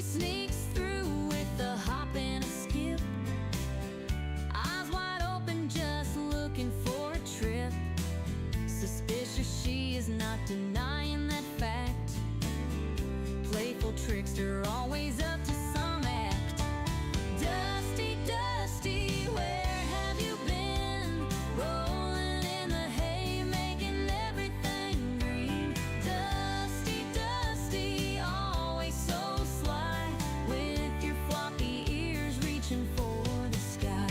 sneaks through with a hop and a skip, eyes wide open just looking for a trip. Suspicious, she is not denying that fact. Playful trickster, always up to some act. Dusty, Dusty, where have you been? Rolling in the hay, making everything green. Dusty, Dusty, always so sly, with your floppy ears reaching for the sky.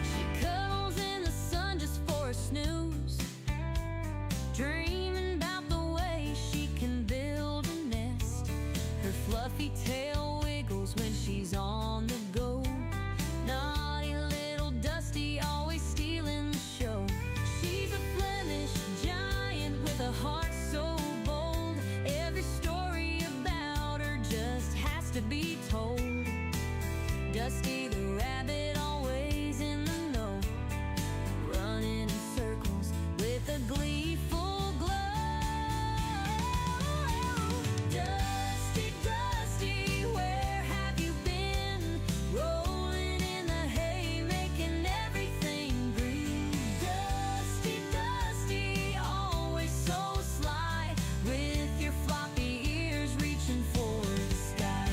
She cuddles in the sun just for a snooze, dreaming about the way she can build a nest. Her fluffy tail wiggles when she's on the go. Naughty little Dusty, always stealing the show. She's a Flemish giant with a heart so bold. Every story about her just has to be told. Dusty the rabbit, always in the know, running in circles with a gleeful glow. Dusty, Dusty, where have you been? Rolling in the hay, making everything green. Dusty, Dusty, always so sly, with your floppy ears reaching for the sky.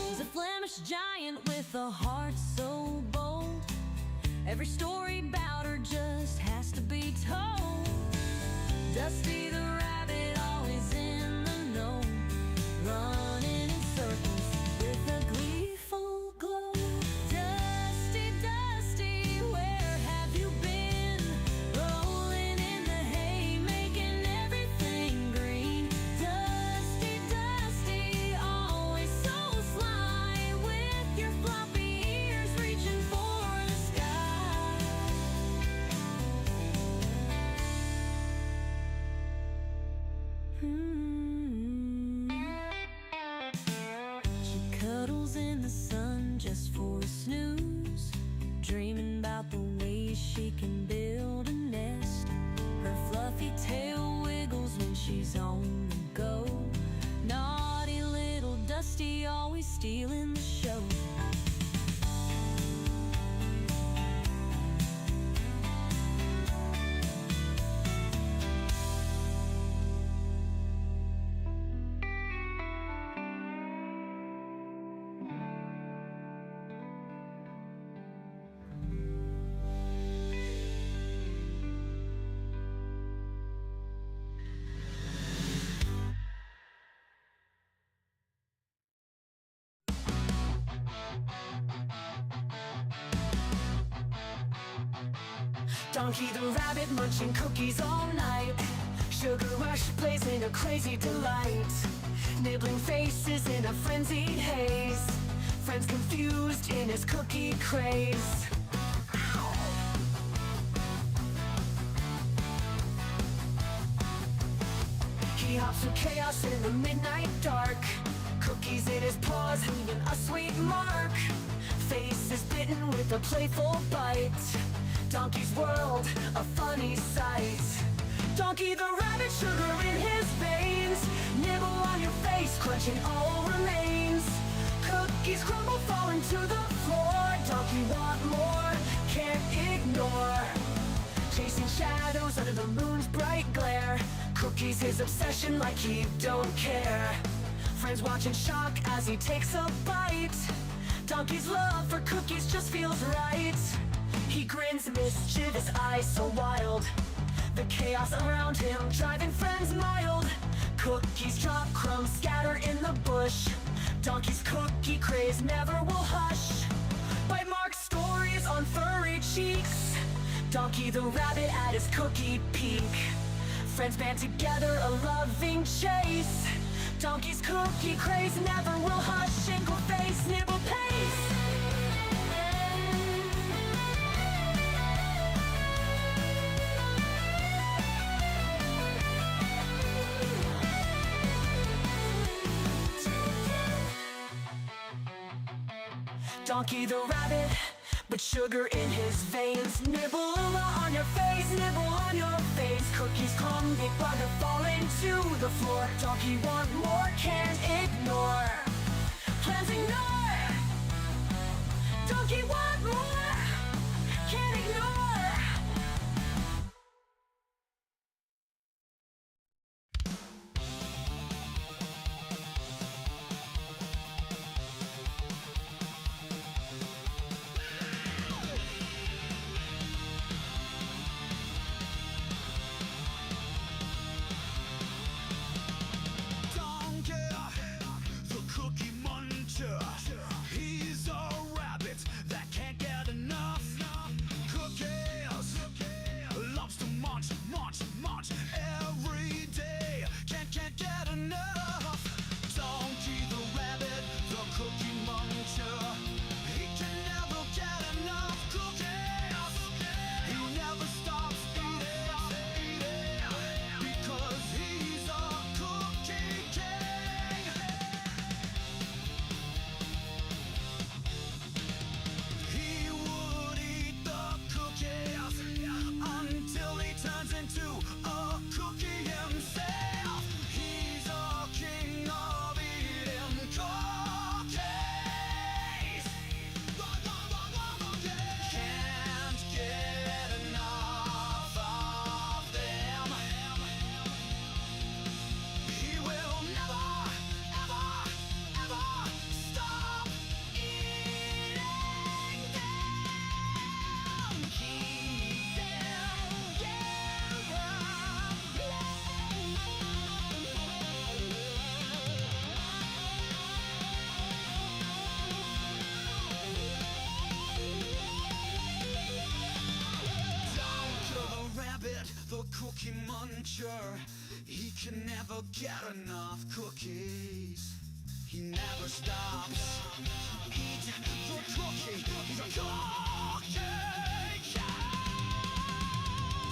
She's a Flemish giant with a heart so bold. Every story about her just has to be told. Dusty the rabbit, always in the know, running in circles with a gleeful glow. Dusty, Dusty, where have you been? Rolling in the hay, making everything green. Dusty, Dusty, always so sly, with your floppy ears reaching for the sky. She cuddles in the sun just for a snooze, dreaming about the ways she can build a nest. Her fluffy tail wiggles when she's on the go. Naughty little Dusty, always stealing the show. Donkey the rabbit munching cookies all night. Sugar rush plays in a crazy delight. Nibbling faces in a frenzied haze. Friends confused in his cookie craze. He hops through chaos in the midnight dark. Cookies in his paws, leaving a sweet mark. Face is bitten with a playful bite. Donkey's world, a funny sight. Donkey the rabbit, sugar in his veins. Nibble on your face, crunching all remains. Cookies crumble, falling to the floor. Donkey want more, can't ignore. Chasing shadows under the moon's bright glare. Cookies his obsession, like he don't care. Friends watch in shock as he takes a bite. Donkey's love for cookies just feels right. He grins, mischievous eyes so wild. The chaos around him driving friends mild. Cookies drop, crumbs scatter in the bush. Donkey's cookie craze never will hush. Bite marks, stories on furry cheeks. Donkey the rabbit at his cookie peak. Friends band together, a loving chase. Donkey's cookie craze never will hush. Ankle face, nibble pace. Donkey the rabbit, but sugar in his veins. Nibble on your face, nibble on your face. Cookies come, big bug falling to the floor. Donkey want more, can't ignore. Plans ignore. Donkey want more, can't ignore. He's a rabbit that can't get enough cookies. Loves to munch, munch, munch every day. Can't get enough. Donkey the rabbit, the cookie muncher. He can never get enough cookies. He never stops eating because he's a cookie king. He would eat the cookies until he turns into a cookie himself. He's a king of eating cookies. Can't get enough of them. He will never, ever, ever stop eating them. Keep them, Down to the rabbit, the cookie muncher. He can never get enough cookies. He never stops. Eat the cookie. He's a cookie king.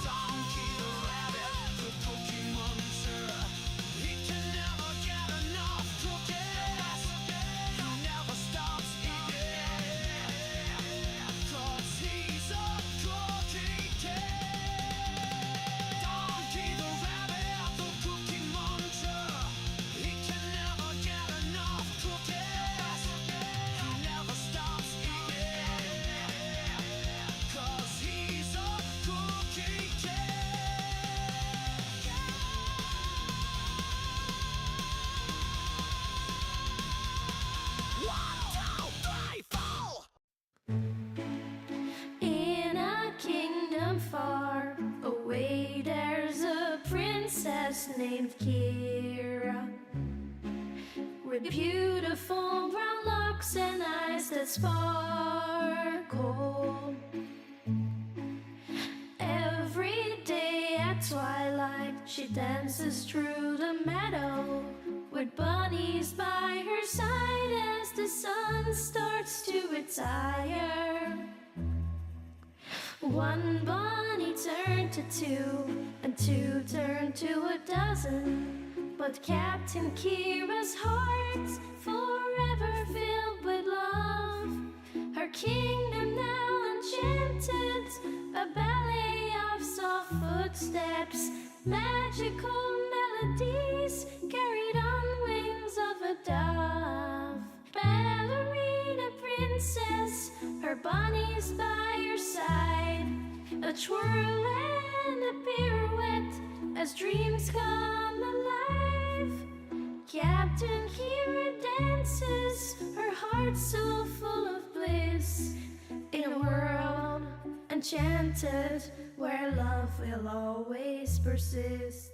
Donkey the rabbit, the cookie muncher. He can never get enough cookies. He never stops eating 'cause he's a cookie king. Donkey the rabbit, the cookie muncher. He can never get enough cookies. He never stops eating 'cause he's a cookie king. 1, 2, 3, 4. In a kingdom far away, there's a princess named Kira, with beautiful brown locks and eyes that sparkle. Every day at twilight, she dances through the meadow with bunnies by her side as the sun starts to retire. One bunny turned to two, and two turned to a dozen. But Captain Kira's heart's forever filled with love. Her kingdom now enchanted, a ballet of soft footsteps, magical melodies carried on wings of a dove. Ballerina princess, her bunnies by your side, a twirl and a pirouette as dreams come alive. Captain Kira dances, her heart so full of bliss, in a world enchanted where love will always persist.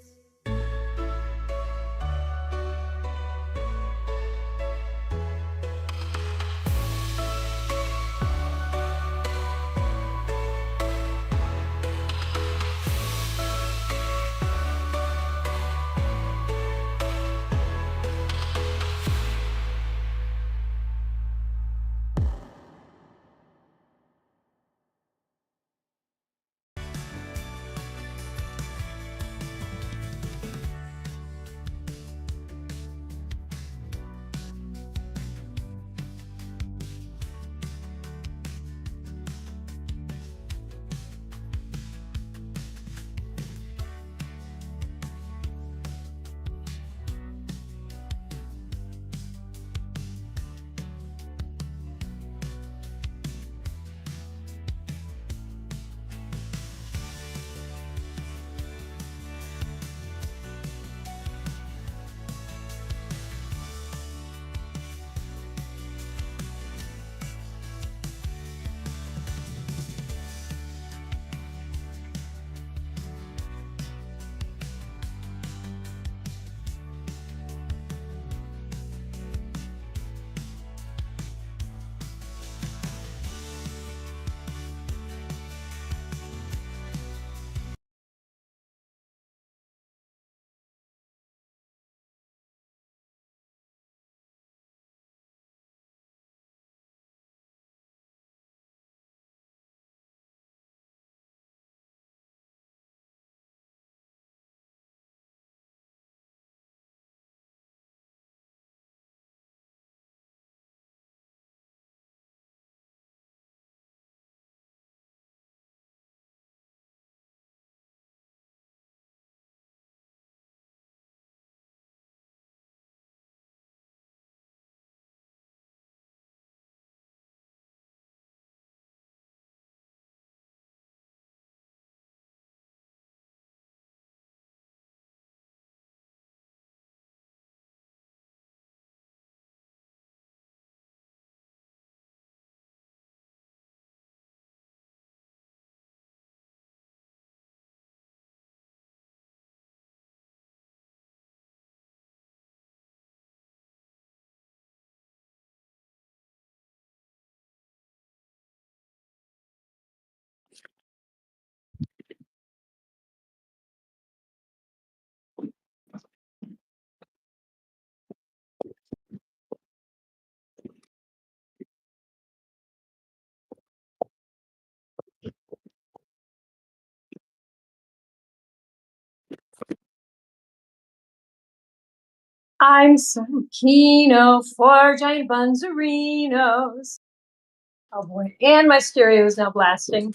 I'm so keen for giant Bunzerinos. Oh boy, and my stereo is now blasting.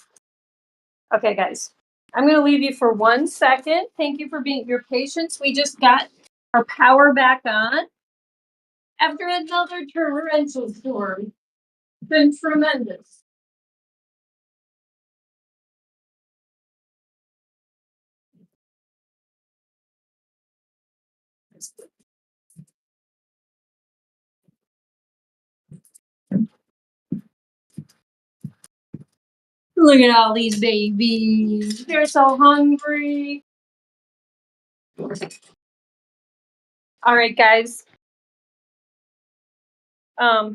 Okay, guys, I'm gonna leave you for 1 second. Thank you for your patience. We just got our power back on after another torrential storm. It's been tremendous. Look at all these babies. They're so hungry. All right, guys. Let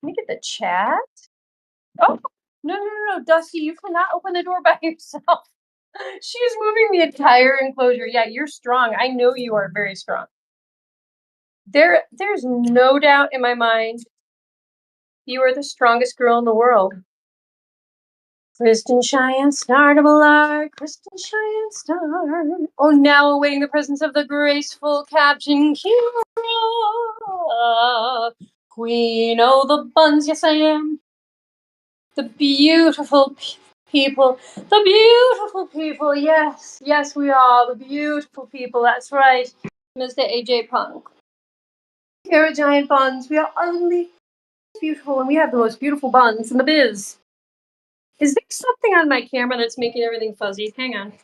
me get the chat. Oh, no, Dusty, you cannot open the door by yourself. She's moving the entire enclosure. Yeah, you're strong. I know you are very strong. There's no doubt in my mind you are the strongest girl in the world. Kristen Cheyenne, star of a lark, Kristen Cheyenne, star. Oh, now awaiting the presence of the graceful Captain Kira. Queen, oh, the Bunz, yes I am. The beautiful people, yes, we are the beautiful people, that's right, Mr. AJ Punk. Here at Giant Bunz, we are utterly beautiful, and we have the most beautiful buns in the biz. Is there something on my camera that's making everything fuzzy? Hang on.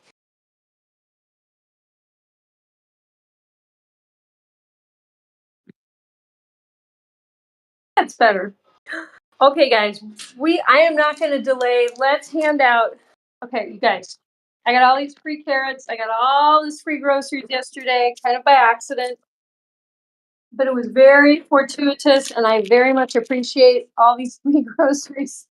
That's better. Okay, guys, I am not going to delay. Let's hand out. Okay, you guys, I got all these free carrots. I got all this free groceries yesterday, kind of by accident. But it was very fortuitous, and I very much appreciate all these free groceries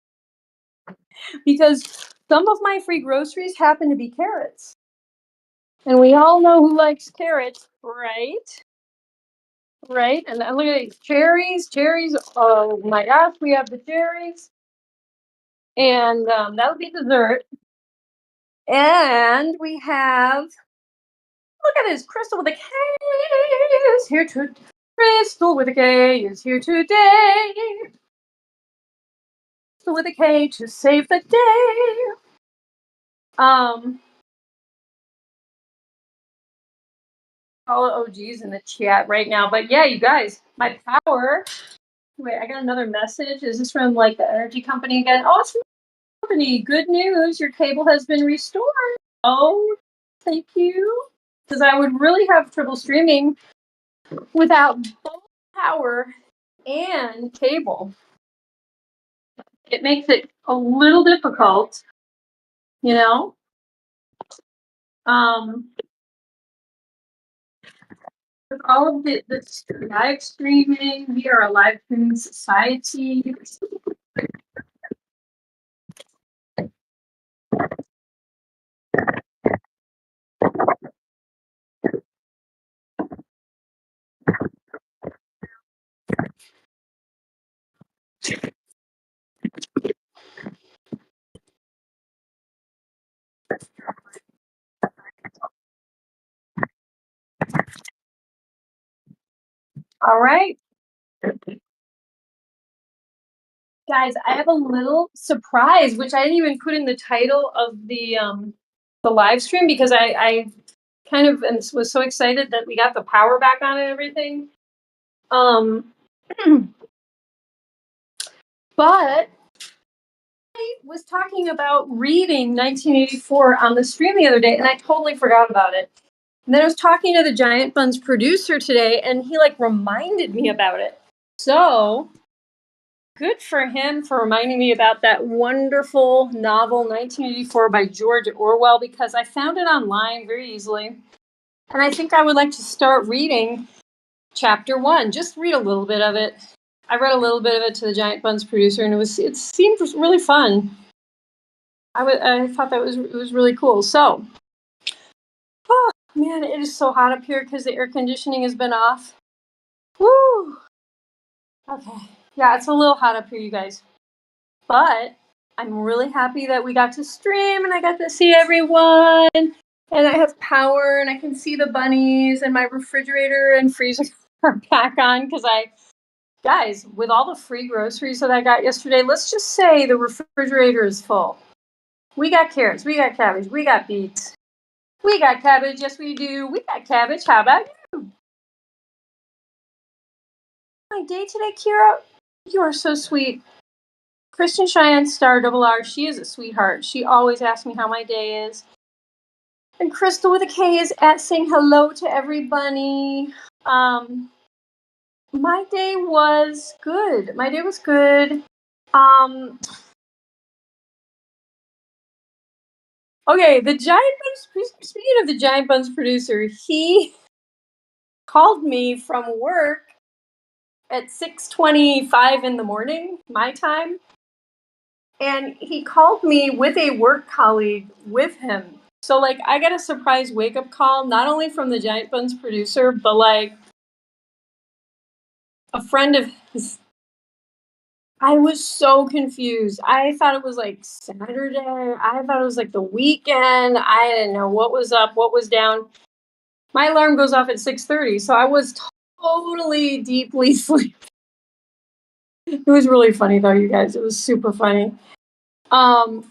because some of my free groceries happen to be carrots. And we all know who likes carrots, right? Right? And look at these cherries. Oh my gosh, we have the cherries. And that'll be dessert. And we have, look at this, Crystal with a K is here to, Crystal with a K is here today. With a K to save the day. All OGs in the chat right now. But yeah, you guys, my power. Wait, I got another message. Is this from like the energy company again? Oh, it's from the company. Good news. Your cable has been restored. Oh, thank you. Because I would really have trouble streaming without both power and cable. It makes it a little difficult, you know? With all of the live streaming, we are a live streaming society. All right. Guys, I have a little surprise, which I didn't even put in the title of the live stream because I kind of was so excited that we got the power back on and everything. But I was talking about reading 1984 on the stream the other day, and I totally forgot about it. And then I was talking to the Giant Bunz producer today, and he like reminded me about it. So good for him for reminding me about that wonderful novel 1984 by George Orwell, because I found it online very easily. And I think I would like to start reading chapter 1. Just read a little bit of it. I read a little bit of it to the Giant Bunz producer, and it seemed really fun. I thought that it was really cool. So, oh man, it is so hot up here because the air conditioning has been off. Woo! Okay, yeah, it's a little hot up here, you guys. But I'm really happy that we got to stream and I got to see everyone. And I have power and I can see the bunnies, and my refrigerator and freezer are back on because guys, with all the free groceries that I got yesterday, let's just say the refrigerator is full. We got carrots, we got cabbage, we got beets. We got cabbage, yes we do. We got cabbage. How about you? My day today, Kira? You are so sweet. Kristen Cheyenne Star Double R, she is a sweetheart. She always asks me how my day is. And Crystal with a K is at saying hello to everybody. My day was good. My day was good. Okay, the Giant Buns, speaking of the Giant Buns producer, he called me from work at 6:25 in the morning, my time. And he called me with a work colleague with him. So like I got a surprise wake up call, not only from the Giant Buns producer, but like a friend of his. I was so confused. I thought it was like Saturday. I thought it was like the weekend. I didn't know what was up, what was down. My alarm goes off at 6:30, so I was totally deeply sleeping. It was really funny though, you guys. It was super funny. Um,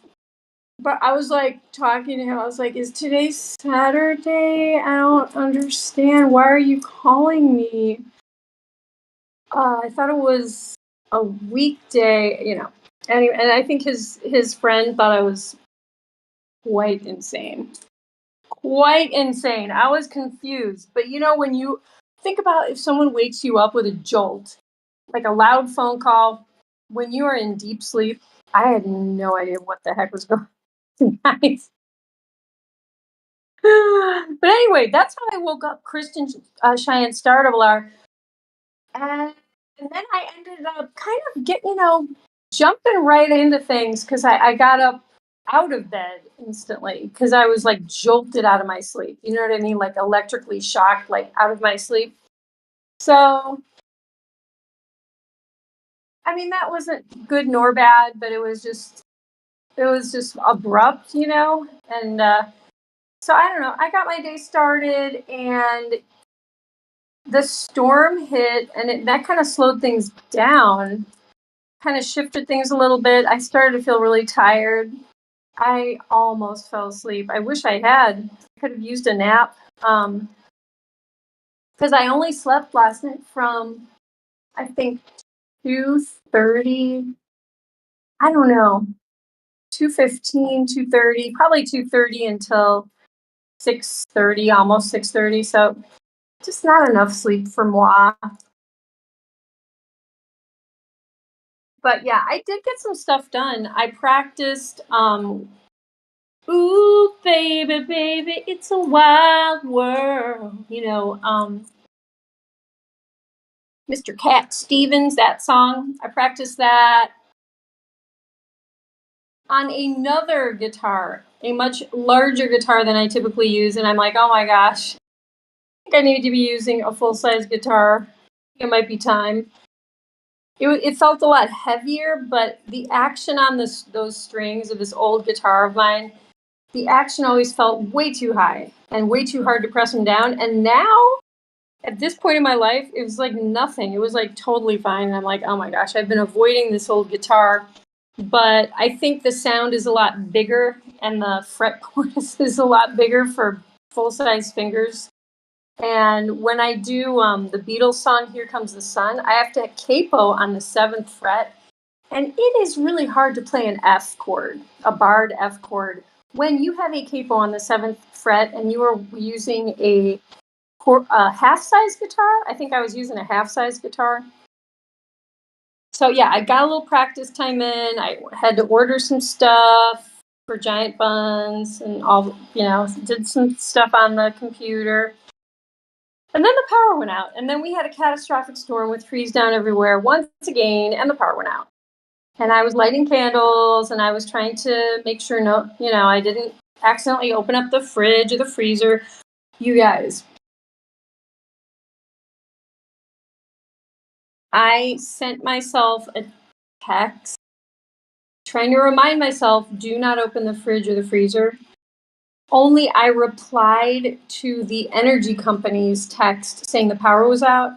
but I was like talking to him. I was like, "Is today Saturday? I don't understand. Why are you calling me?" I thought it was a weekday, Anyway, and I think his friend thought I was quite insane. Quite insane. I was confused. But when you think about if someone wakes you up with a jolt, like a loud phone call, when you are in deep sleep, I had no idea what the heck was going on, guys. But anyway, that's how I woke up Kristen Cheyenne Stardablar. And then I ended up kind of jumping right into things because I got up out of bed instantly because I was like jolted out of my sleep. You know what I mean? Like electrically shocked, like out of my sleep. So, I mean, that wasn't good nor bad, but it was just abrupt, And so I don't know. I got my day started, and the storm hit, and that kind of slowed things down, kind of shifted things a little bit. I started to feel really tired. I almost fell asleep. I wish I had. I could have used a nap. Because I only slept last night from, I think, 2:30. I don't know, 2:15, 2:30, probably 2:30 until 6:30, almost 6:30. So just not enough sleep for moi. But yeah, I did get some stuff done. I practiced ooh baby baby it's a wild world, Mr. Cat Stevens, that song. I practiced that on another guitar, a much larger guitar than I typically use, and I'm like, oh my gosh, I think I need to be using a full-size guitar. It might be time. It felt a lot heavier, but the action on those strings of this old guitar of mine, the action always felt way too high and way too hard to press them down. And now, at this point in my life, it was like nothing. It was like totally fine. And I'm like, oh my gosh, I've been avoiding this old guitar, but I think the sound is a lot bigger and the fret chorus is a lot bigger for full size fingers. And when I do the Beatles song "Here Comes the Sun," I have to capo on the 7th fret, and it is really hard to play an F chord, a barred F chord, when you have a capo on the 7th fret and you are using a half-size guitar. I think I was using a half-size guitar. So yeah, I got a little practice time in. I had to order some stuff for Giant Buns and all, did some stuff on the computer. And then the power went out, and then we had a catastrophic storm with trees down everywhere once again, and the power went out. And I was lighting candles, and I was trying to make sure I didn't accidentally open up the fridge or the freezer. You guys, I sent myself a text trying to remind myself, do not open the fridge or the freezer. Only I replied to the energy company's text saying the power was out.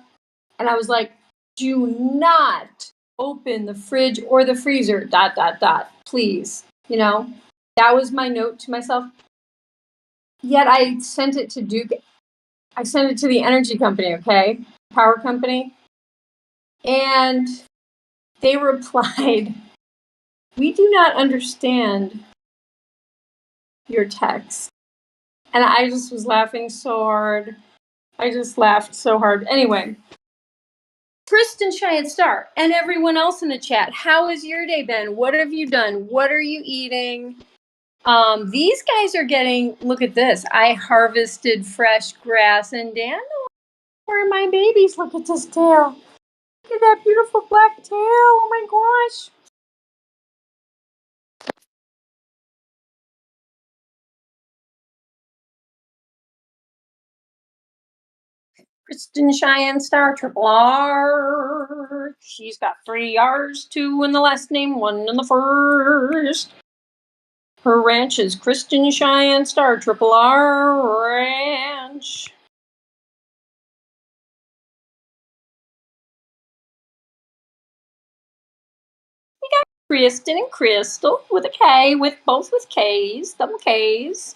And I was like, do not open the fridge or the freezer, ... please. You know, that was my note to myself. Yet I sent it to Duke. I sent it to the energy company, okay? Power company. And they replied, we do not understand your text. And I just was laughing so hard. I just laughed so hard. Anyway, Kristen, Cheyenne Star, and everyone else in the chat, how has your day been? What have you done? What are you eating? These guys are getting, look at this. I harvested fresh grass and dandelion for my babies. Look at this tail. Look at that beautiful black tail. Oh my gosh. Kristen Cheyenne Star, Triple R. She's got 3 R's, 2 in the last name, 1 in the first. Her ranch is Kristen Cheyenne Star, Triple R Ranch. We got Kristen and Crystal with a K, with both with K's, double K's.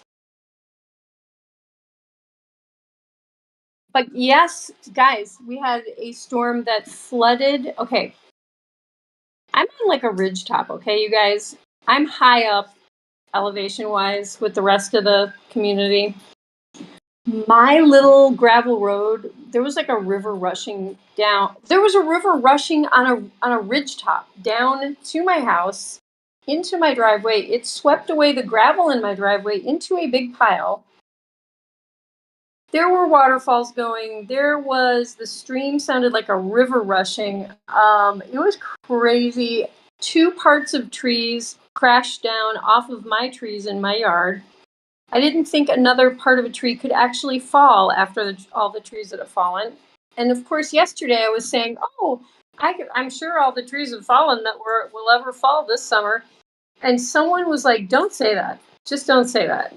But yes, guys, we had a storm that flooded. Okay, I'm on like a ridge top, okay, you guys? I'm high up elevation-wise with the rest of the community. My little gravel road, there was like a river rushing down. There was a river rushing on a ridge top down to my house, into my driveway. It swept away the gravel in my driveway into a big pile. There were waterfalls going. There was, the stream sounded like a river rushing. It was crazy. 2 parts of trees crashed down off of my trees in my yard. I didn't think another part of a tree could actually fall after all the trees that have fallen. And of course, yesterday I was saying, oh, I'm sure all the trees have fallen that will ever fall this summer. And someone was like, don't say that. Just don't say that.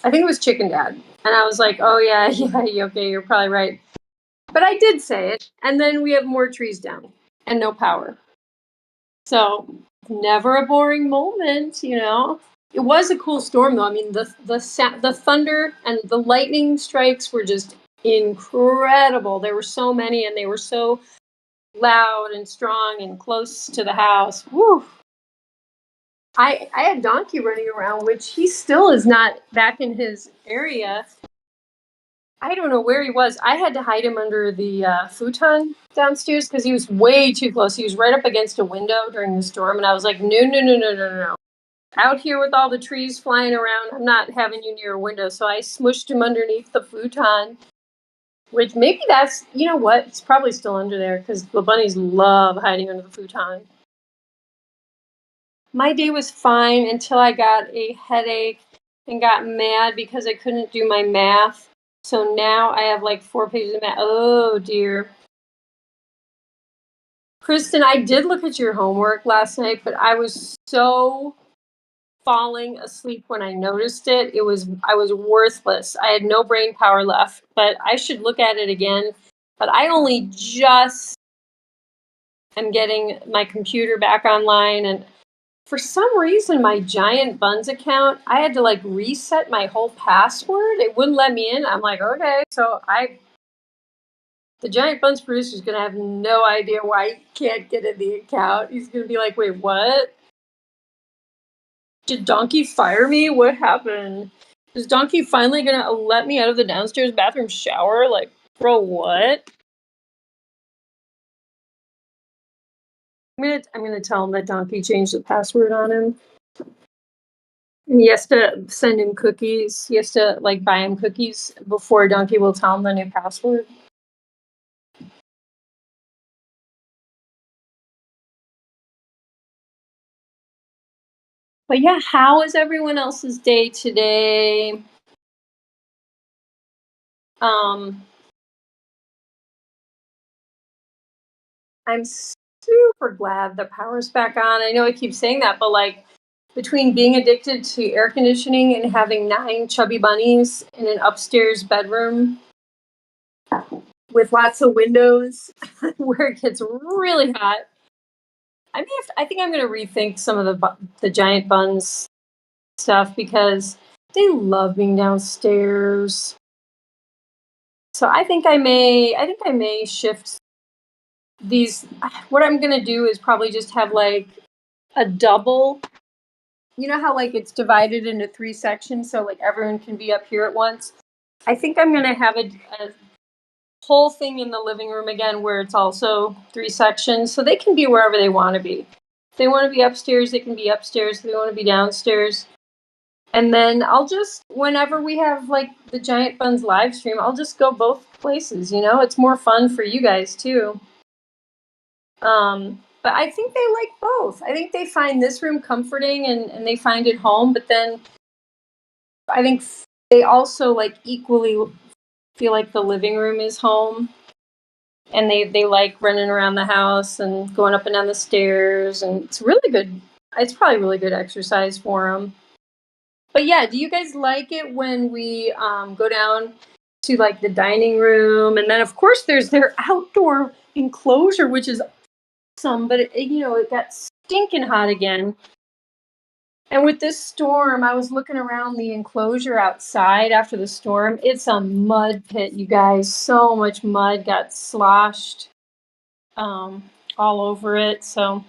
I think it was Chicken Dad. And I was like, oh, yeah, okay, you're probably right. But I did say it. And then we have more trees down and no power. So never a boring moment, you know. It was a cool storm, though. I mean, the thunder and the lightning strikes were just incredible. There were so many, and they were so loud and strong and close to the house. Woo! I had Donkey running around, which he still is not back in his area. I don't know where he was. I had to hide him under the futon downstairs because he was way too close. He was right up against a window during the storm, and I was like, no. Out here with all the trees flying around, I'm not having you near a window. So I smushed him underneath the futon, which maybe that's, you know what? It's probably still under there because the bunnies love hiding under the futon. My day was fine until I got a headache and got mad because I couldn't do my math. So now I have like 4 pages of math. Oh dear. Kristen, I did look at your homework last night, but I was so falling asleep when I noticed it. I was worthless. I had no brain power left, but I should look at it again. But I only just am getting my computer back online, and for some reason my Giant Bunz account, I had to like reset my whole password. It wouldn't let me in. I'm like, okay, so the Giant Bunz producer is gonna have no idea why he can't get in the account. He's gonna be like, wait, what? Did Donkey fire me? What happened? Is Donkey finally gonna let me out of the downstairs bathroom shower? Like, bro, what? I'm gonna tell him that Donkey changed the password on him. And he has to send him cookies. He has to like buy him cookies before Donkey will tell him the new password. But yeah, how is everyone else's day today? I'm super glad the power's back on. I know I keep saying that, but like between being addicted to air conditioning and having 9 chubby bunnies in an upstairs bedroom with lots of windows where it gets really hot. I think I'm going to rethink some of the giant Bunz stuff because they love being downstairs. So I think I may shift these. What I'm going to do is probably just have like a double. You know how like it's divided into 3 sections so like everyone can be up here at once? I think I'm going to have a whole thing in the living room again where it's also 3 sections so they can be wherever they want to be. If they want to be upstairs, they can be upstairs. If they want to be downstairs. And then I'll just, whenever we have like the Giant Bunz live stream, I'll just go both places, you know? It's more fun for you guys too. But I think they like both. I think they find this room comforting and they find it home, but then I think they also like equally feel like the living room is home. And they like running around the house and going up and down the stairs, and it's really good. It's probably really good exercise for them. But yeah, do you guys like it when we go down to like the dining room, and then of course there's their outdoor enclosure, which is awesome. But it got stinking hot again. And with this storm, I was looking around the enclosure outside after the storm. It's a mud pit, you guys. So much mud got sloshed all over it. So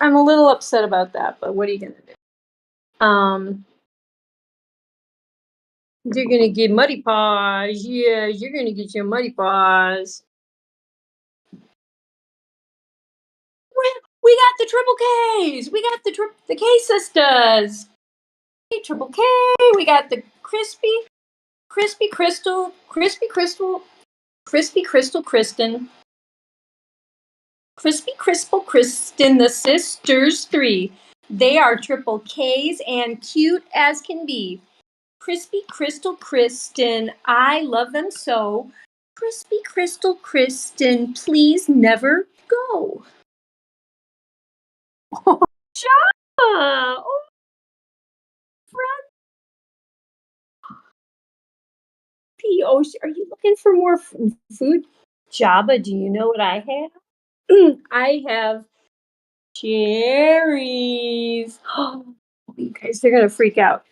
I'm a little upset about that, but what are you going to do? You're going to get muddy paws. Yeah, you're going to get your muddy paws. We got the triple Ks. We got the K sisters. Hey, triple K. We got the crispy crystal, Kristen, crispy crystal Kristen, the sisters 3. They are triple Ks and cute as can be. Crispy crystal Kristen, I love them so. Crispy crystal Kristen, please never go. Oh, Jabba! Oh, friend. Oh, are you looking for more food? Jabba, do you know what I have? I have cherries. Oh, you guys, they're going to freak out.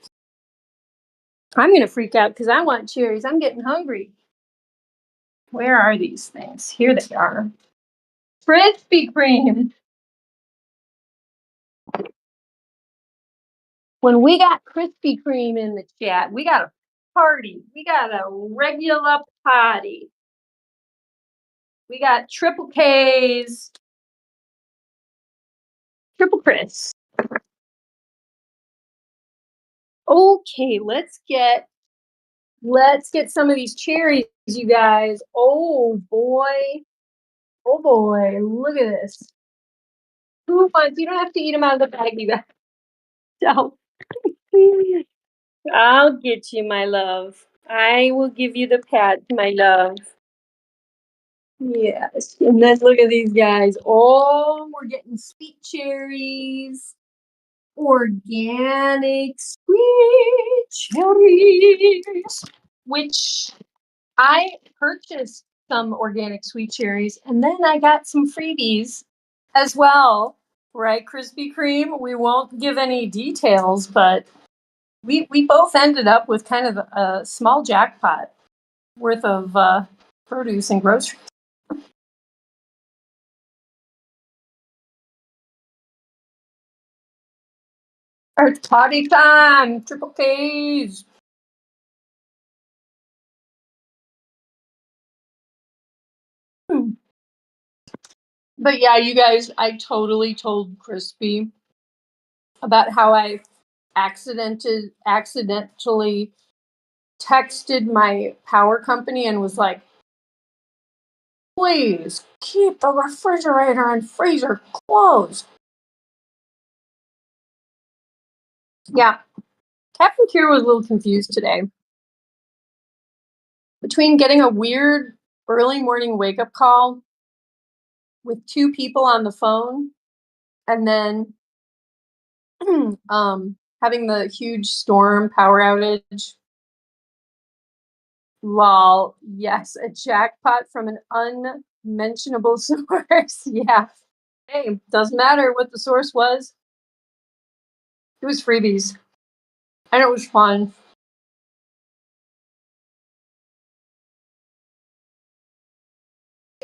I'm going to freak out because I want cherries. I'm getting hungry. Where are these things? Here they are. Krispy Kreme. When we got Krispy Kreme in the chat, we got a party. We got a regular party. We got triple Ks, triple Chris. Okay, let's get some of these cherries, you guys. Oh boy, look at this. Who wants? You don't have to eat them out of the bag, you guys. So, I'll get you, my love. I will give you the pat, my love. Yes, and then look at these guys. Oh, we're getting sweet cherries. Organic sweet cherries, which I purchased some organic sweet cherries, and then I got some freebies as well, right? Krispy Kreme. We won't give any details, but we both ended up with kind of a small jackpot worth of produce and groceries. It's party time, triple K's. But yeah, you guys, I totally told Crispy about how I accidentally texted my power company and was like, please keep the refrigerator and freezer closed. Yeah, Captain Kier was a little confused today. Between getting a weird early morning wake up call with 2 people on the phone and then having the huge storm power outage. Lol. Yes, a jackpot from an unmentionable source. Yeah. Hey, doesn't matter what the source was. It was freebies. And it was fun.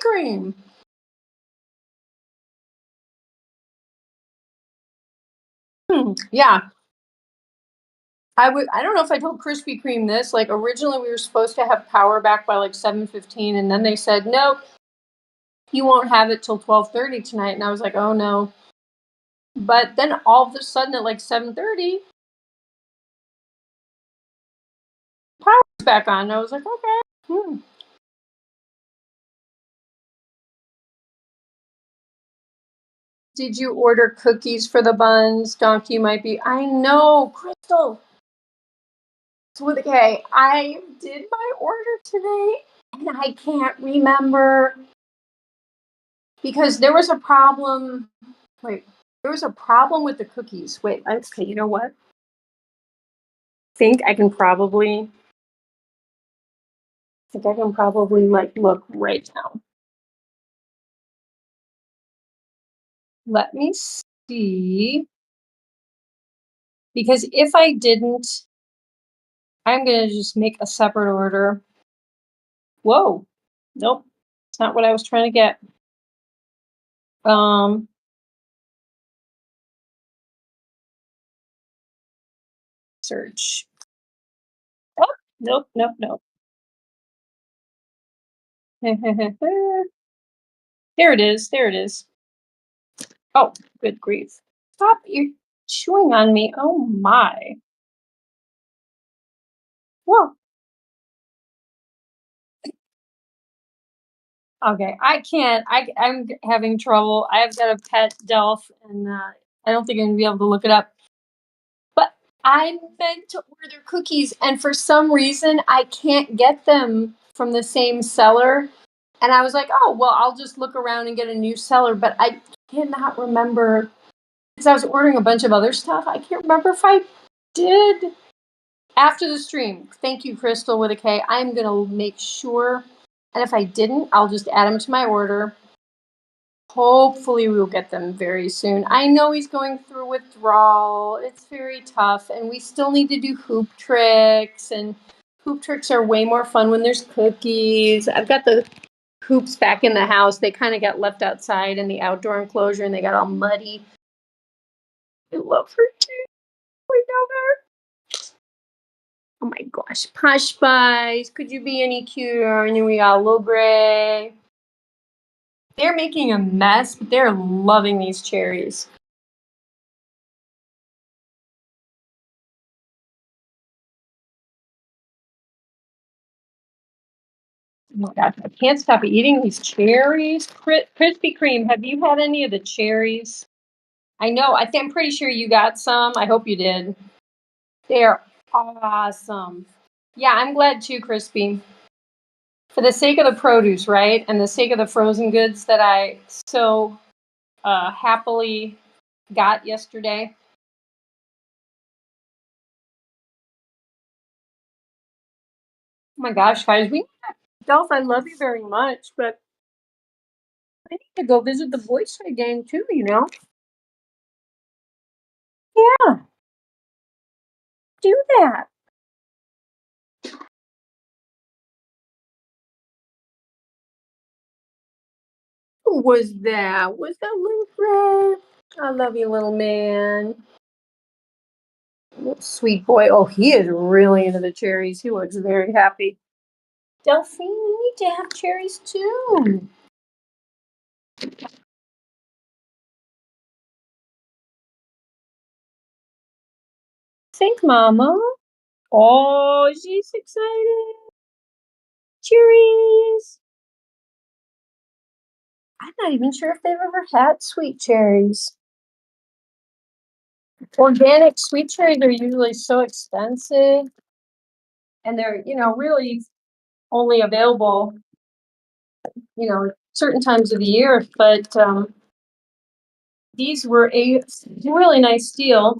Cream. Yeah. I don't know if I told Krispy Kreme this. Like originally we were supposed to have power back by like 7:15 and then they said, "Nope, you won't have it till 12:30 tonight." And I was like, "Oh no." But then all of a sudden at like 7:30, power's back on. And I was like, "Okay." Did you order cookies for the buns? Donkey might be. I know, Crystal. So with a K, I did my order today and I can't remember because there was a problem. Wait, there was a problem with the cookies. Wait, okay, you know what? Think I can probably like look right now. Let me see. Because if I didn't, I'm gonna just make a separate order. Whoa. Nope. It's not what I was trying to get. Um Search. Oh, nope, nope, nope. There it is. There it is. Oh, good grief. Stop, you're chewing on me. Oh my. Whoa. Okay, I can't. I'm having trouble. I've got a pet Delph, and I don't think I'm gonna be able to look it up. But I meant to order cookies, and for some reason, I can't get them from the same seller. And I was like, oh, well, I'll just look around and get a new seller. But I cannot remember because I was ordering a bunch of other stuff. I can't remember if I did after the stream. Thank you, Crystal with a K. I'm going to make sure. And if I didn't, I'll just add them to my order. Hopefully, we'll get them very soon. I know he's going through withdrawal. It's very tough. And we still need to do hoop tricks. And hoop tricks are way more fun when there's cookies. I've got the hoops back in the house. They kind of got left outside in the outdoor enclosure and they got all muddy. I love her too. I love her. Oh my gosh. Posh Spice. Could you be any cuter? And then we got Lil Gray. They're making a mess, but they're loving these cherries. Oh my gosh, I can't stop eating these cherries. Krispy Kreme, have you had any of the cherries? I know, I'm pretty sure you got some. I hope you did. They're awesome. Yeah, I'm glad too, Crispy. For the sake of the produce, right? And the sake of the frozen goods that I so happily got yesterday. Oh my gosh, guys, Delph, I love you very much, but I need to go visit the Boy Scout gang too, you know? Yeah, do that. Who was that? Was that Little Red? I love you, little man. Sweet boy. Oh, he is really into the cherries. He looks very happy. Delphine, we need to have cherries too. Think, Mama. Oh, she's excited. Cherries. I'm not even sure if they've ever had sweet cherries. Organic sweet cherries are usually so expensive and they're, really only available, certain times of the year. But These were a really nice deal.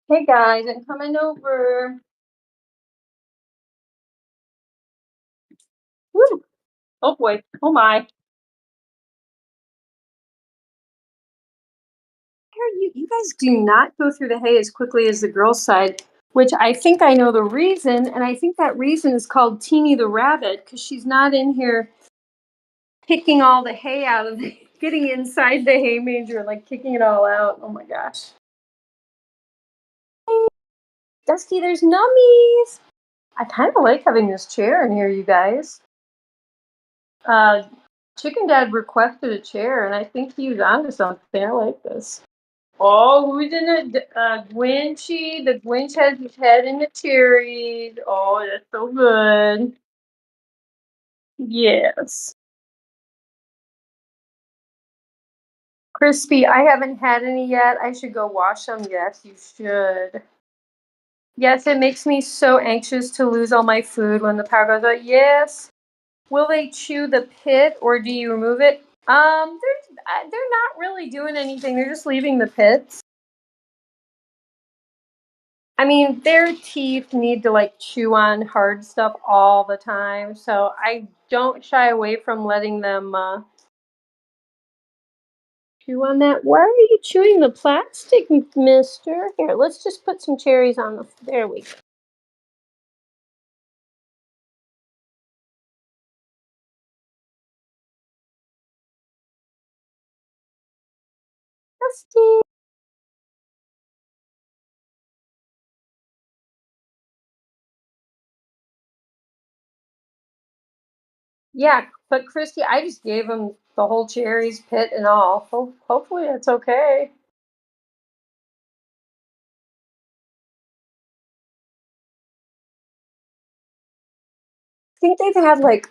Hey guys, I'm coming over. Woo! Oh boy. Oh my. You guys do not go through the hay as quickly as the girls' side, which I think I know the reason, and I think that reason is called Teeny the rabbit, because she's not in here picking all the hay out of the, getting inside the hay manger, like kicking it all out. Oh my gosh. Dusty, there's nummies. I kind of like having this chair in here, you guys. Chicken Dad requested a chair, and I think he was onto something. I like this. Oh, who's in it? Gwynnie. The Gwynch has his head in the cherries. Oh, that's so good. Yes. Crispy, I haven't had any yet. I should go wash them. Yes, you should. Yes, it makes me so anxious to lose all my food when the power goes out. Yes. Will they chew the pit or do you remove it? They're not really doing anything. They're just leaving the pits. I mean, their teeth need to like chew on hard stuff all the time, so I don't shy away from letting them chew on that. Why are you chewing the plastic, mister? Here, let's just put some cherries on the. There we go. Dusty. Yeah, but Christy, I just gave him the whole cherries pit and all. Hopefully, it's okay. I think they've had like,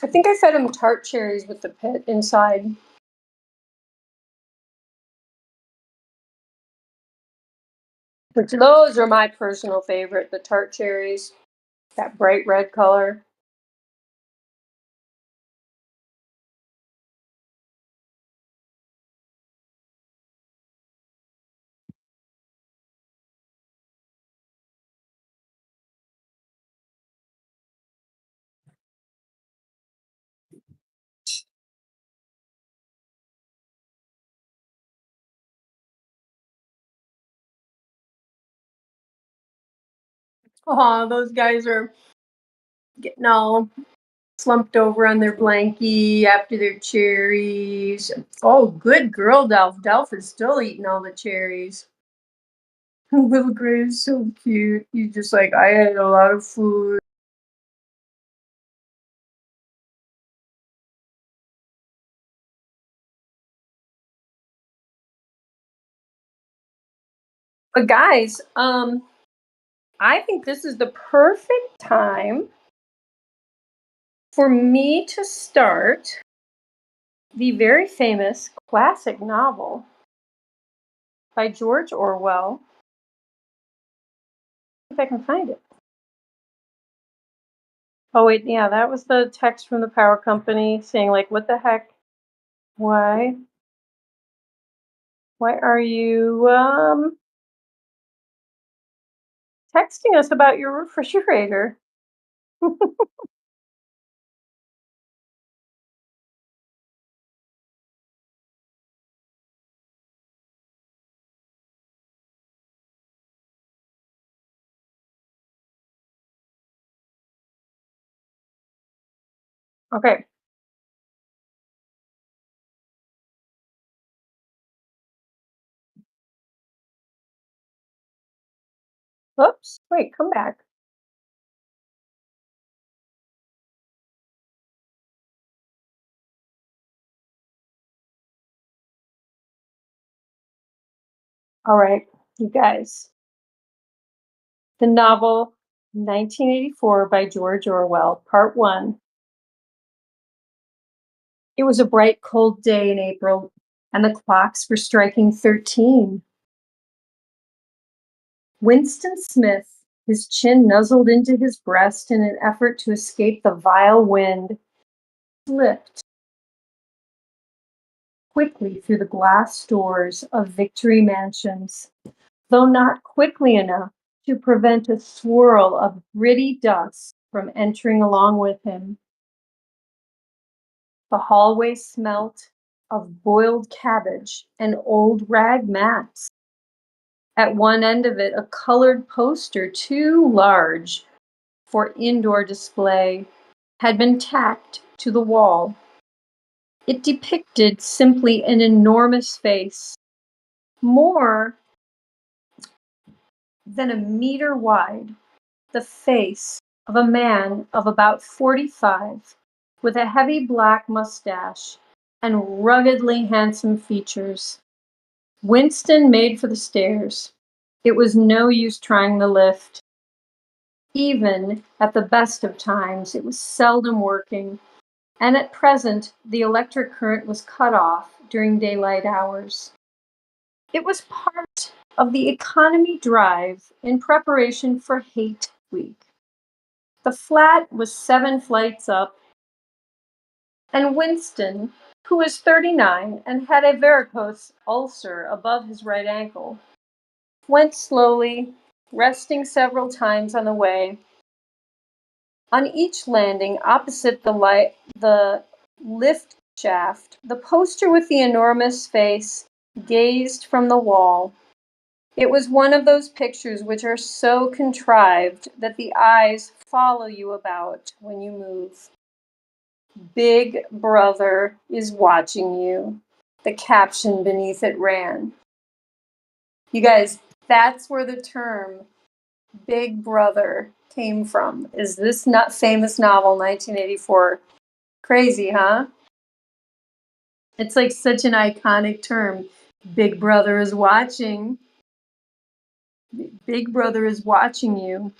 I think I fed them tart cherries with the pit inside. Which those are my personal favorite, the tart cherries, that bright red color. Oh, those guys are getting all slumped over on their blankie after their cherries. Oh, good girl, Delph. Delph is still eating all the cherries. Little Gray is so cute. He's just like, I had a lot of food. But guys, I think this is the perfect time for me to start the very famous classic novel by George Orwell. If I can find it. Oh wait, yeah, that was the text from the power company saying like, what the heck? Why? Why are you texting us about your refrigerator? Okay. Oops. Wait, come back. All right, you guys. The novel 1984 by George Orwell, Part 1. It was a bright, cold day in April, and the clocks were striking 13. Winston Smith, his chin nuzzled into his breast in an effort to escape the vile wind, slipped quickly through the glass doors of Victory Mansions, though not quickly enough to prevent a swirl of gritty dust from entering along with him. The hallway smelt of boiled cabbage and old rag mats. At one end of it, a colored poster too large for indoor display had been tacked to the wall. It depicted simply an enormous face, more than a meter wide, the face of a man of about 45, with a heavy black mustache and ruggedly handsome features. Winston made for the stairs. It was no use trying the lift. Even at the best of times, it was seldom working, and at present the electric current was cut off during daylight hours. It was part of the economy drive in preparation for Hate Week. The flat was 7 flights up, and Winston, who was 39 and had a varicose ulcer above his right ankle, went slowly, resting several times on the way. On each landing opposite the lift shaft, the poster with the enormous face gazed from the wall. It was one of those pictures which are so contrived that the eyes follow you about when you move. Big Brother is watching you. The caption beneath it ran. You guys, that's where the term Big Brother came from, is this not famous novel, 1984. Crazy, huh? It's like such an iconic term. Big Brother is watching. Big Brother is watching you.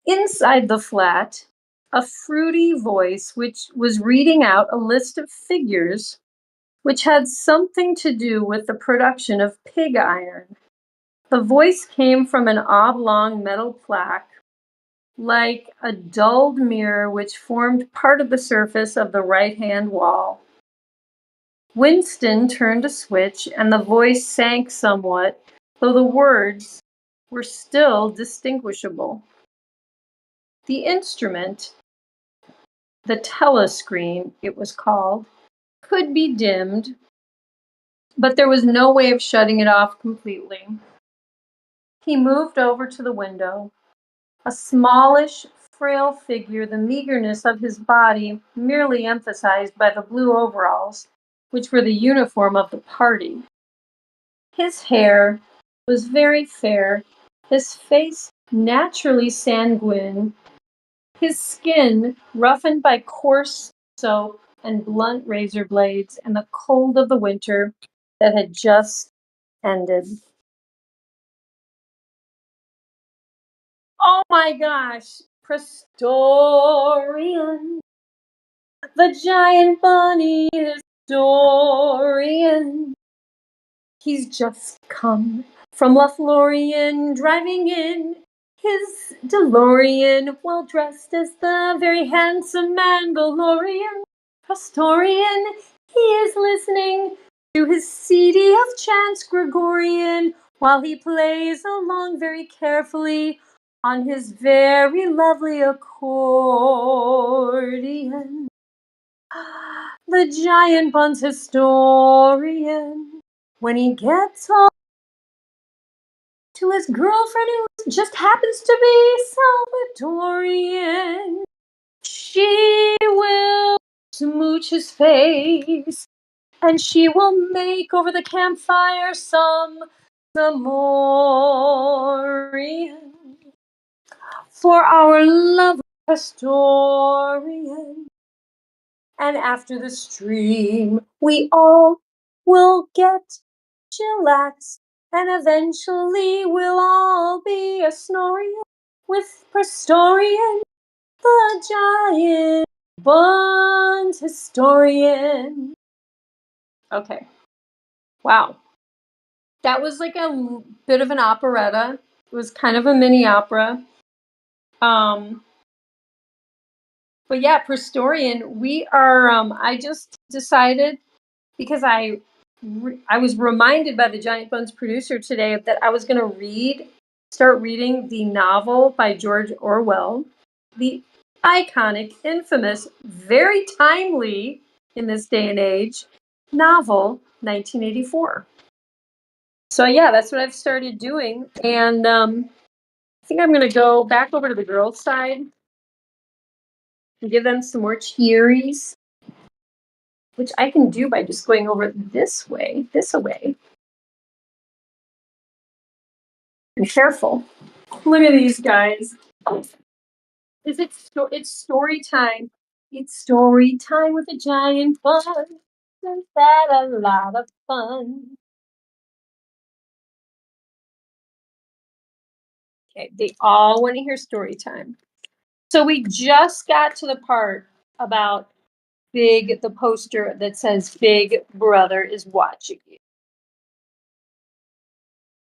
Inside the flat, a fruity voice which was reading out a list of figures which had something to do with the production of pig iron. The voice came from an oblong metal plaque, like a dulled mirror which formed part of the surface of the right-hand wall. Winston turned a switch, and the voice sank somewhat, though the words were still distinguishable. The instrument, the telescreen it was called, could be dimmed, but there was no way of shutting it off completely. He moved over to the window. A smallish, frail figure, the meagerness of his body merely emphasized by the blue overalls, which were the uniform of the party. His hair was very fair, his face naturally sanguine, his skin roughened by coarse soap and blunt razor blades and the cold of the winter that had just ended. Oh my gosh, Prestorian, the giant bunny historian. He's just come from Lothlorien, driving in his DeLorean, well dressed as the very handsome Mandalorian. Prestorian, he is listening to his CD of chants Gregorian while he plays along very carefully on his very lovely accordion. The giant Bunz historian, when he gets home to his girlfriend who just happens to be Salvadorian, she will smooch his face, and she will make over the campfire some Samorian for our lovely historian. And after the stream, we all will get chillaxed, and eventually we'll all be a snoring with Prestorian, the giant Bunz historian. Okay. Wow. That was like a bit of an operetta. It was kind of a mini opera. But yeah, Prestorian, we are, I just decided because I was reminded by the Giant Bunz producer today that I was going to start reading the novel by George Orwell, the iconic, infamous, very timely in this day and age novel, 1984. So yeah, that's what I've started doing. And I think I'm going to go back over to the girls' side and give them some more cheeries, which I can do by just going over this way. Be careful. Look at these guys. It's story time. It's story time with a giant bun. Isn't that a lot of fun? Okay, they all want to hear story time. So we just got to the part about the poster that says Big Brother is watching you.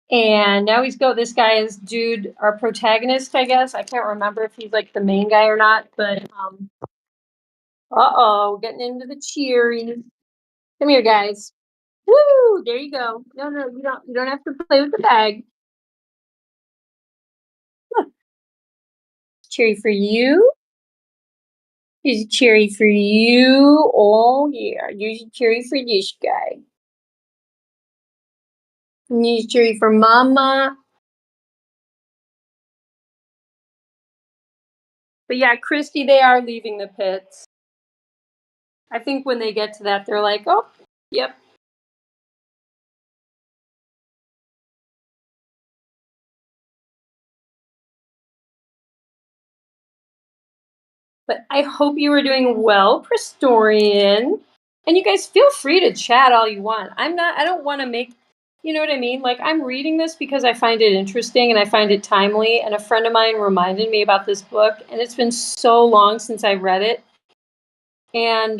And now this guy is Dude, our protagonist, I guess. I can't remember if he's like the main guy or not, but uh-oh, getting into the cheering. Come here, guys. Woo! There you go. No, you don't have to play with the bag. Look, cherry for you. Here's a cherry for you. Oh yeah, here's a cherry for this guy. And here's a cherry for Mama. But yeah, Christy, they are leaving the pits. I think when they get to that, they're like, oh, yep. But I hope you are doing well, Prestorian. And you guys feel free to chat all you want. I don't want to make, you know what I mean? Like, I'm reading this because I find it interesting and I find it timely. And a friend of mine reminded me about this book, and it's been so long since I read it. And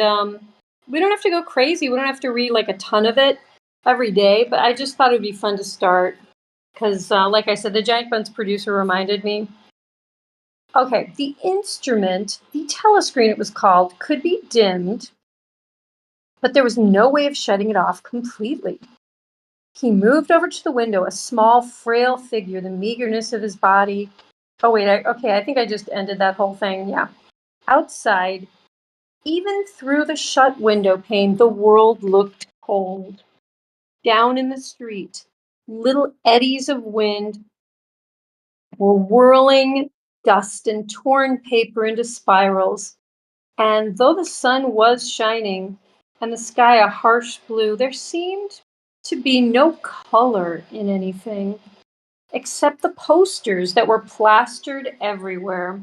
we don't have to go crazy. We don't have to read like a ton of it every day. But I just thought it would be fun to start because, like I said, the Giant Bunz producer reminded me. Okay, the instrument, the telescreen it was called, could be dimmed, but there was no way of shutting it off completely. He moved over to the window, a small, frail figure, the meagerness of his body. Oh, wait, I think I just ended that whole thing, yeah. Outside, even through the shut window pane, the world looked cold. Down in the street, little eddies of wind were whirling dust and torn paper into spirals. And though the sun was shining and the sky a harsh blue, there seemed to be no color in anything except the posters that were plastered everywhere.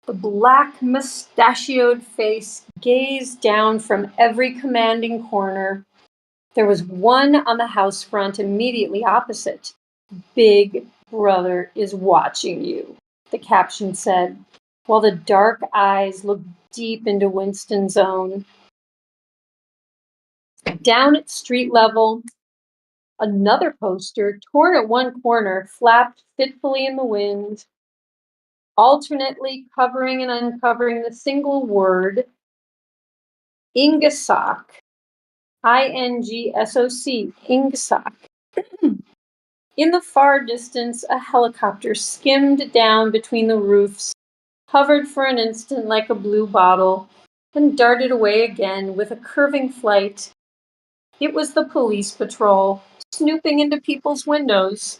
The black mustachioed face gazed down from every commanding corner. There was one on the house front immediately opposite. Big Brother is watching you, the caption said, while the dark eyes looked deep into Winston's own. Down at street level, another poster, torn at one corner, flapped fitfully in the wind, alternately covering and uncovering the single word, Ingsoc. Ingsoc. Ingsoc. In the far distance, a helicopter skimmed down between the roofs, hovered for an instant like a blue bottle, and darted away again with a curving flight. It was the police patrol, snooping into people's windows.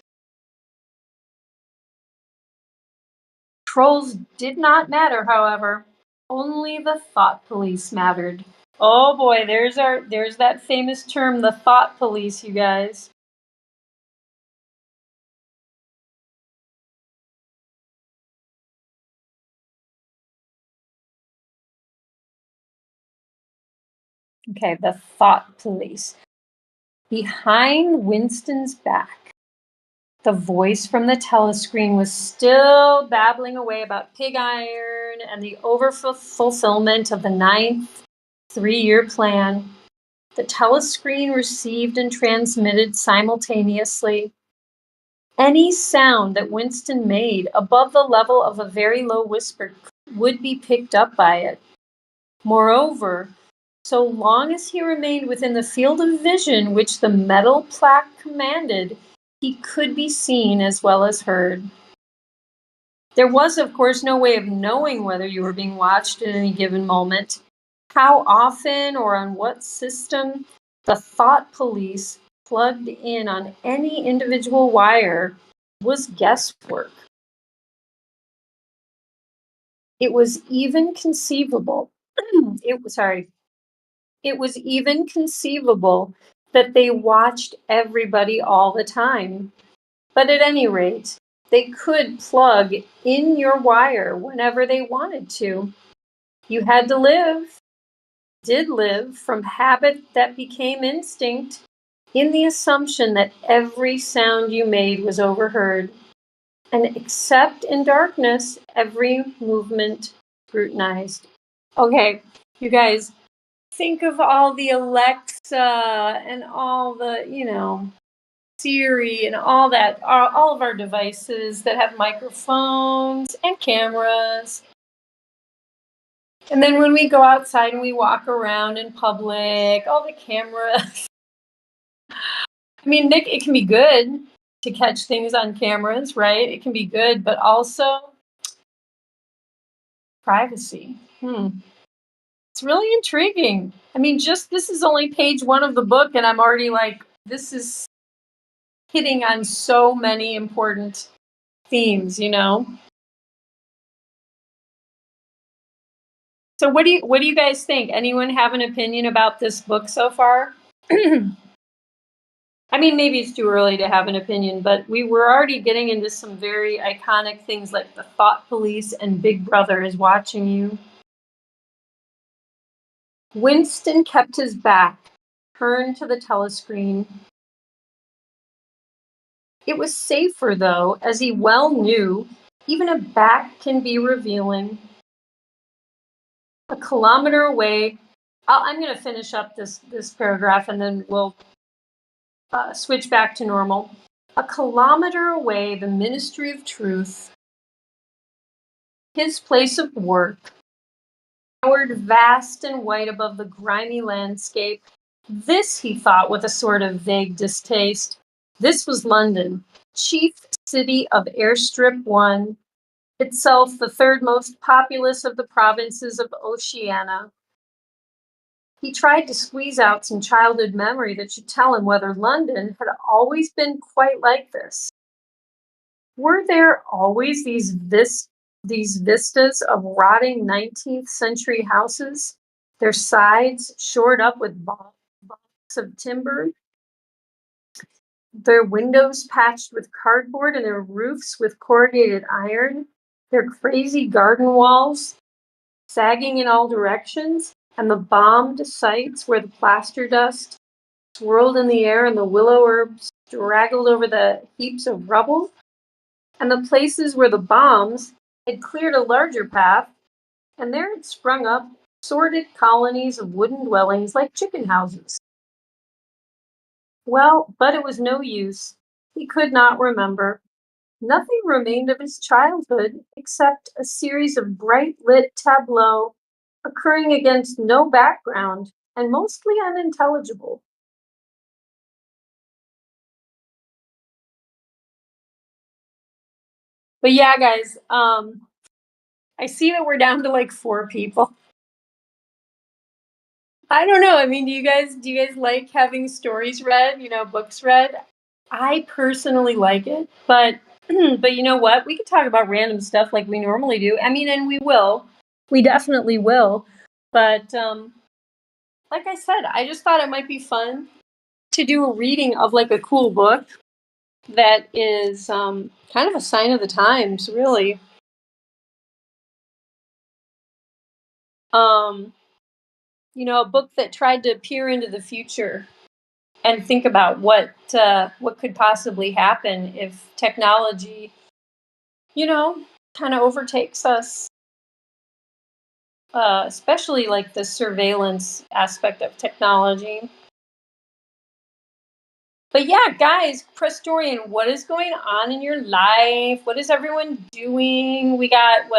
Trolls did not matter, however. Only the thought police mattered. Oh boy, there's that famous term, the thought police, you guys. Okay, the thought police. Behind Winston's back, the voice from the telescreen was still babbling away about pig iron and the overfulfillment of the 9th three-year plan. The telescreen received and transmitted simultaneously any sound that Winston made above the level of a very low whisper would be picked up by it. Moreover, so long as he remained within the field of vision which the metal plaque commanded, he could be seen as well as heard. There was, of course, no way of knowing whether you were being watched at any given moment. How often or on what system the thought police plugged in on any individual wire was guesswork. It was even conceivable. It was even conceivable that they watched everybody all the time. But at any rate, they could plug in your wire whenever they wanted to. You had to live, did live, from habit that became instinct, in the assumption that every sound you made was overheard, and except in darkness, every movement scrutinized. Okay, you guys, think of all the Alexa and all the, Siri and all that, all of our devices that have microphones and cameras. And then when we go outside and we walk around in public, all the cameras. I mean, Nick, it can be good to catch things on cameras, right? It can be good, but also privacy. It's really intriguing. I mean, this is only page 1 of the book, and I'm already like, this is hitting on so many important themes, So what do you guys think? Anyone have an opinion about this book so far? I mean, maybe it's too early to have an opinion, but we were already getting into some very iconic things like the thought police and Big Brother is watching you. Winston kept his back turned to the telescreen. It was safer, though, as he well knew, even a back can be revealing. A kilometer away, I'm going to finish up this paragraph and then we'll switch back to normal. A kilometer away, the Ministry of Truth, his place of work, towered vast and white above the grimy landscape. This, he thought with a sort of vague distaste, this was London, chief city of Airstrip 1, itself the third most populous of the provinces of Oceania. He tried to squeeze out some childhood memory that should tell him whether London had always been quite like this. Were there always these vistas of rotting 19th century houses, their sides shored up with blocks of timber, their windows patched with cardboard and their roofs with corrugated iron, their crazy garden walls sagging in all directions, and the bombed sites where the plaster dust swirled in the air and the willow herbs straggled over the heaps of rubble, and the places where the bombs had cleared a larger path, and there had sprung up sordid colonies of wooden dwellings like chicken houses. Well, but it was no use. He could not remember. Nothing remained of his childhood except a series of bright-lit tableaux occurring against no background and mostly unintelligible. But yeah, guys, I see that we're down to like 4 people. I don't know. I mean, do you guys like having stories read, books read? I personally like it, but but you know what? We could talk about random stuff like we normally do. I mean, and we will. We definitely will. But like I said, I just thought it might be fun to do a reading of like a cool book that is kind of a sign of the times, really. A book that tried to peer into the future and think about what could possibly happen if technology, kind of overtakes us. Especially like the surveillance aspect of technology. But yeah, guys, Prestorian, what is going on in your life? What is everyone doing? We got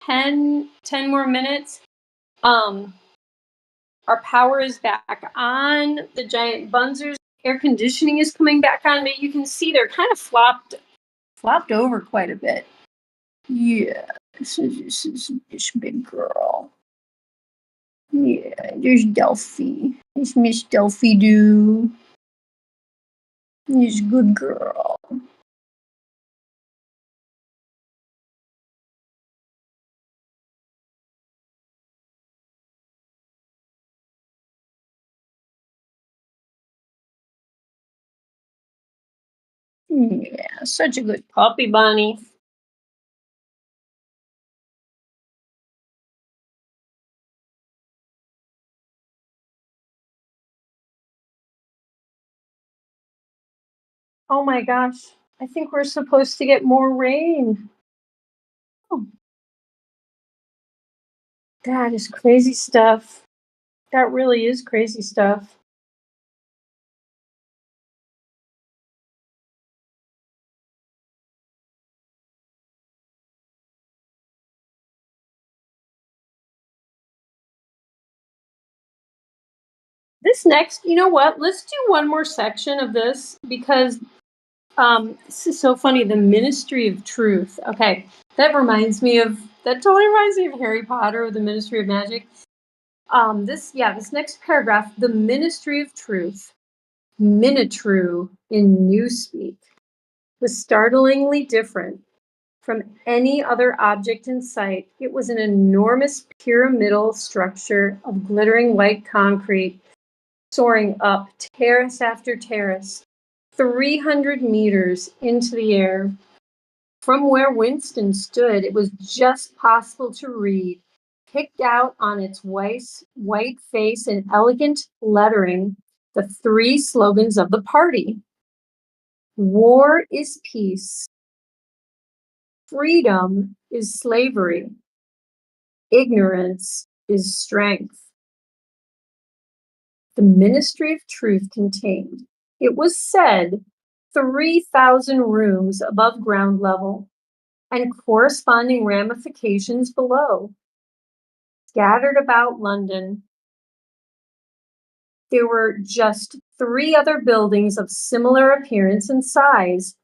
10 more minutes. Our power is back on. The giant Bunzers air conditioning is coming back on. But you can see they're kind of flopped over quite a bit. Yeah, this is this big girl. Yeah, there's Delphine. There's Miss Delphine Doo. This good girl. Yeah, such a good puppy bunny. Oh my gosh, I think we're supposed to get more rain. Oh, that is crazy stuff. That really is crazy stuff. This next, you know what? Let's do one more section of this because this is so funny. The Ministry of Truth. Okay, that totally reminds me of Harry Potter, the Ministry of Magic. This next paragraph, the Ministry of Truth, Minitru in Newspeak, was startlingly different from any other object in sight. It was an enormous pyramidal structure of glittering white concrete, soaring up terrace after terrace, 300 meters into the air. From where Winston stood, it was just possible to read, picked out on its white face in elegant lettering, the 3 slogans of the party. War is peace. Freedom is slavery. Ignorance is strength. The Ministry of Truth contained, it was said, 3,000 rooms above ground level and corresponding ramifications below. Scattered about London, there were just 3 other buildings of similar appearance and size.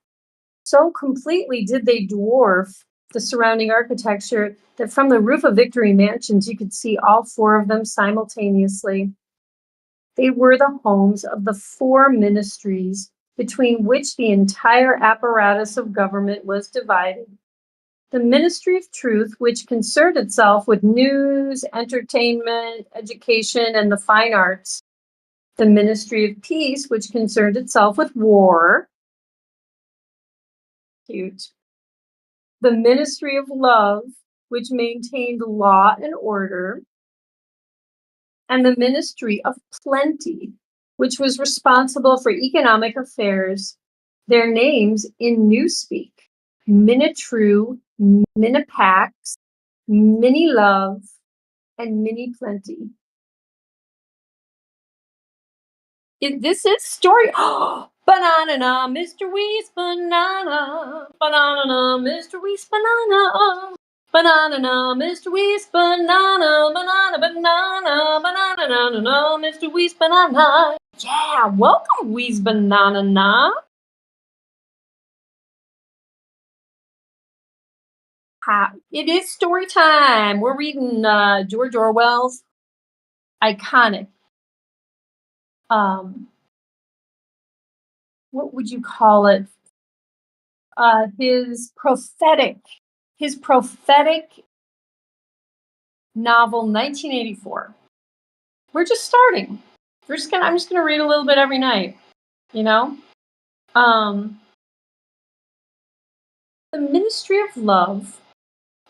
So completely did they dwarf the surrounding architecture that from the roof of Victory Mansions you could see all 4 of them simultaneously. They were the homes of the 4 ministries between which the entire apparatus of government was divided. The Ministry of Truth, which concerned itself with news, entertainment, education, and the fine arts. The Ministry of Peace, which concerned itself with war. Cute. The Ministry of Love, which maintained law and order. And the Ministry of Plenty, which was responsible for economic affairs. Their names in Newspeak: Minitru, Minipax, Mini Love, and Mini Plenty. This is story. Banana, Mr. Weast, banana, Mr. Weast, banana, Mr. Weast, banana, Mr. Weast, banana. Yeah, welcome, Weast, banana. It is story time. We're reading George Orwell's iconic. What would you call it? His prophetic novel, 1984. We're just starting. I'm just gonna read a little bit every night, you know? The Ministry of Love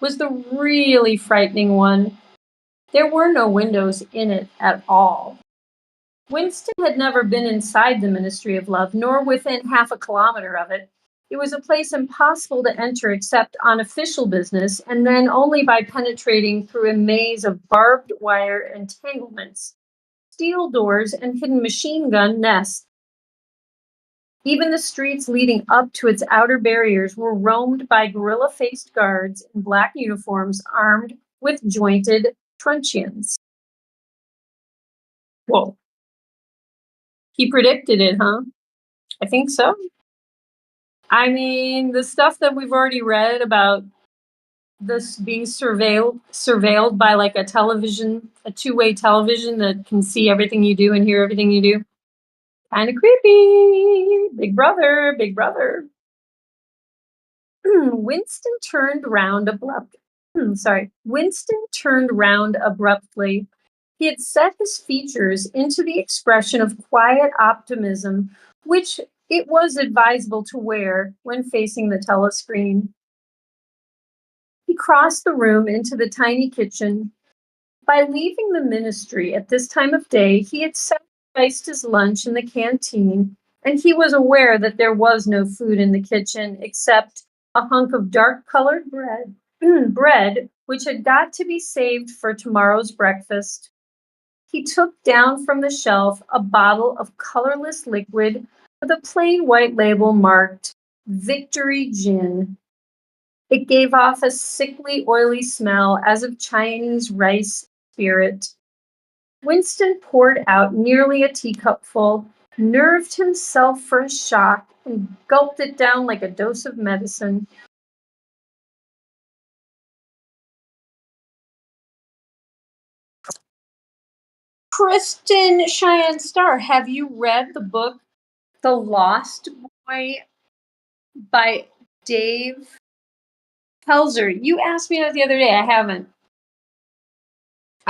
was the really frightening one. There were no windows in it at all. Winston had never been inside the Ministry of Love, nor within half a kilometer of it. It was a place impossible to enter except on official business, and then only by penetrating through a maze of barbed wire entanglements, steel doors, and hidden machine gun nests. Even the streets leading up to its outer barriers were roamed by gorilla-faced guards in black uniforms armed with jointed truncheons. Whoa. He predicted it, huh? I think so. I mean, the stuff that we've already read about this being surveilled by like a television, a two-way television that can see everything you do and hear everything you do. Kind of creepy. Big brother, big brother. Winston turned round Winston turned round abruptly. He had set his features into the expression of quiet optimism, which it was advisable to wear when facing the telescreen. He crossed the room into the tiny kitchen. By leaving the ministry at this time of day, he had sacrificed his lunch in the canteen, and he was aware that there was no food in the kitchen except a hunk of dark-colored bread which had got to be saved for tomorrow's breakfast. He took down from the shelf a bottle of colorless liquid with a plain white label marked Victory Gin. It gave off a sickly, oily smell as of Chinese rice spirit. Winston poured out nearly a teacupful, nerved himself for a shock, and gulped it down like a dose of medicine. Kristen Cheyenne Star, have you read the book The Lost Boy by Dave Pelzer? You asked me that the other day. I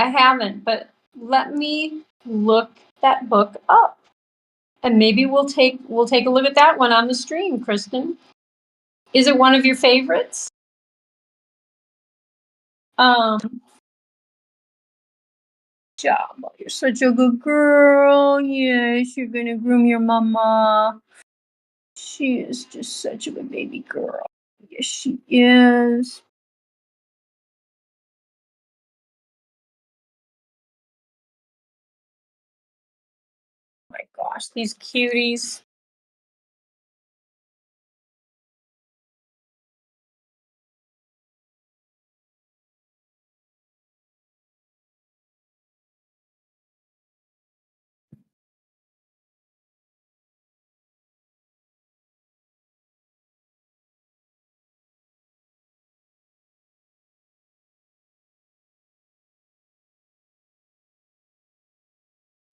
haven't, but let me look that book up. And maybe we'll take a look at that one on the stream, Kristen. Is it one of your favorites? Jabba, you're such a good girl. Yes, you're gonna groom your mama. She is just such a good baby girl. Yes, she is. Oh my gosh, these cuties.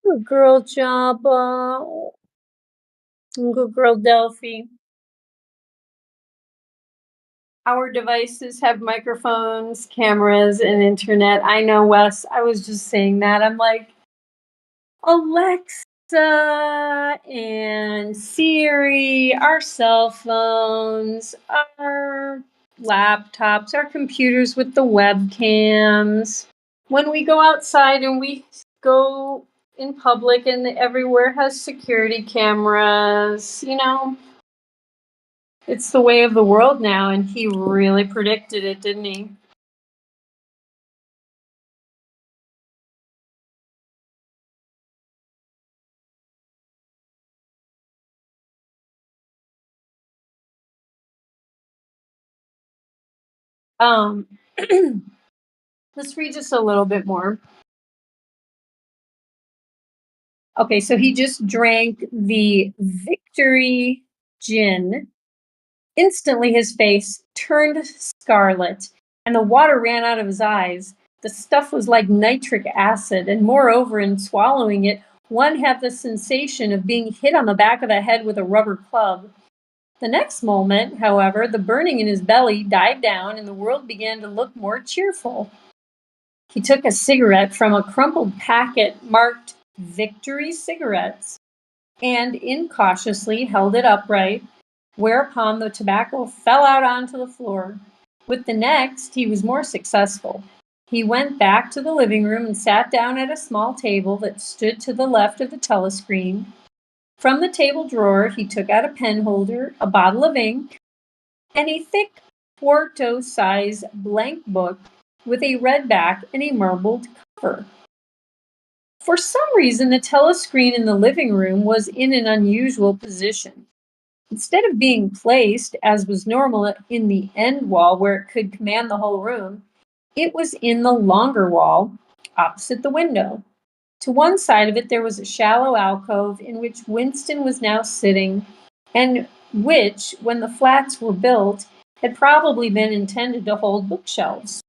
Good girl, Jabba. Good girl, Delphine. Our devices have microphones, cameras, and internet. I know, Wes. I was just saying that. I'm like, Alexa and Siri, our cell phones, our laptops, our computers with the webcams. When we go outside and we go in public and everywhere has security cameras, it's the way of the world now, and he really predicted it, didn't he? Um, let's read just a little bit more. Okay, so he just drank the Victory Gin. Instantly, his face turned scarlet, and the water ran out of his eyes. The stuff was like nitric acid, and moreover, in swallowing it, one had the sensation of being hit on the back of the head with a rubber club. The next moment, however, the burning in his belly died down, and the world began to look more cheerful. He took a cigarette from a crumpled packet marked Victory Cigarettes and incautiously held it upright, whereupon the tobacco fell out onto the floor. With the next, he was more successful. He went back to the living room and sat down at a small table that stood to the left of the telescreen. From the table drawer, he took out a pen holder, a bottle of ink, and a thick quarto-size blank book with a red back and a marbled cover. For some reason, the telescreen in the living room was in an unusual position. Instead of being placed, as was normal, in the end wall where it could command the whole room, it was in the longer wall opposite the window. To one side of it, there was a shallow alcove in which Winston was now sitting, and which, when the flats were built, had probably been intended to hold bookshelves.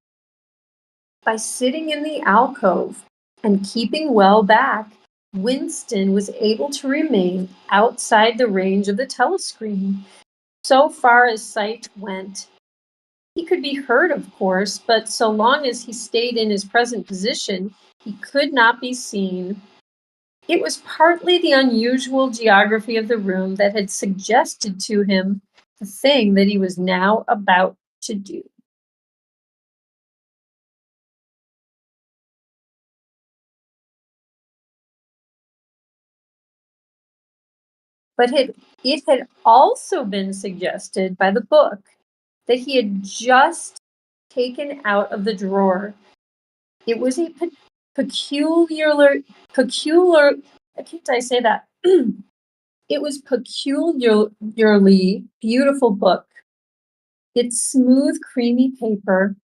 By sitting in the alcove and keeping well back, Winston was able to remain outside the range of the telescreen, so far as sight went. He could be heard, of course, but so long as he stayed in his present position, he could not be seen. It was partly the unusual geography of the room that had suggested to him the thing that he was now about to do. But it had also been suggested by the book that he had just taken out of the drawer. It was a peculiar, can't I say that? It was peculiarly beautiful book. Its smooth, creamy paper,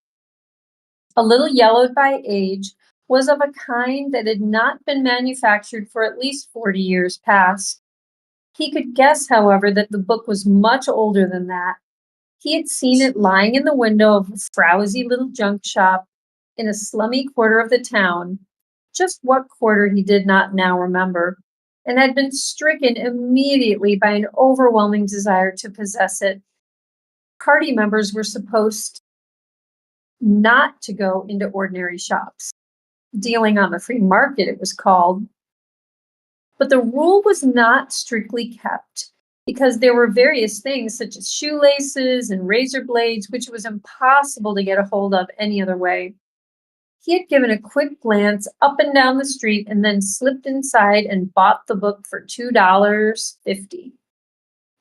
a little yellowed by age, was of a kind that had not been manufactured for at least 40 years past. He could guess, however, that the book was much older than that. He had seen it lying in the window of a frowsy little junk shop in a slummy quarter of the town, just what quarter he did not now remember, and had been stricken immediately by an overwhelming desire to possess it. Party members were supposed not to go into ordinary shops. Dealing on the free market, it was called. But the rule was not strictly kept, because there were various things such as shoelaces and razor blades, which it was impossible to get a hold of any other way. He had given a quick glance up and down the street and then slipped inside and bought the book for $2.50.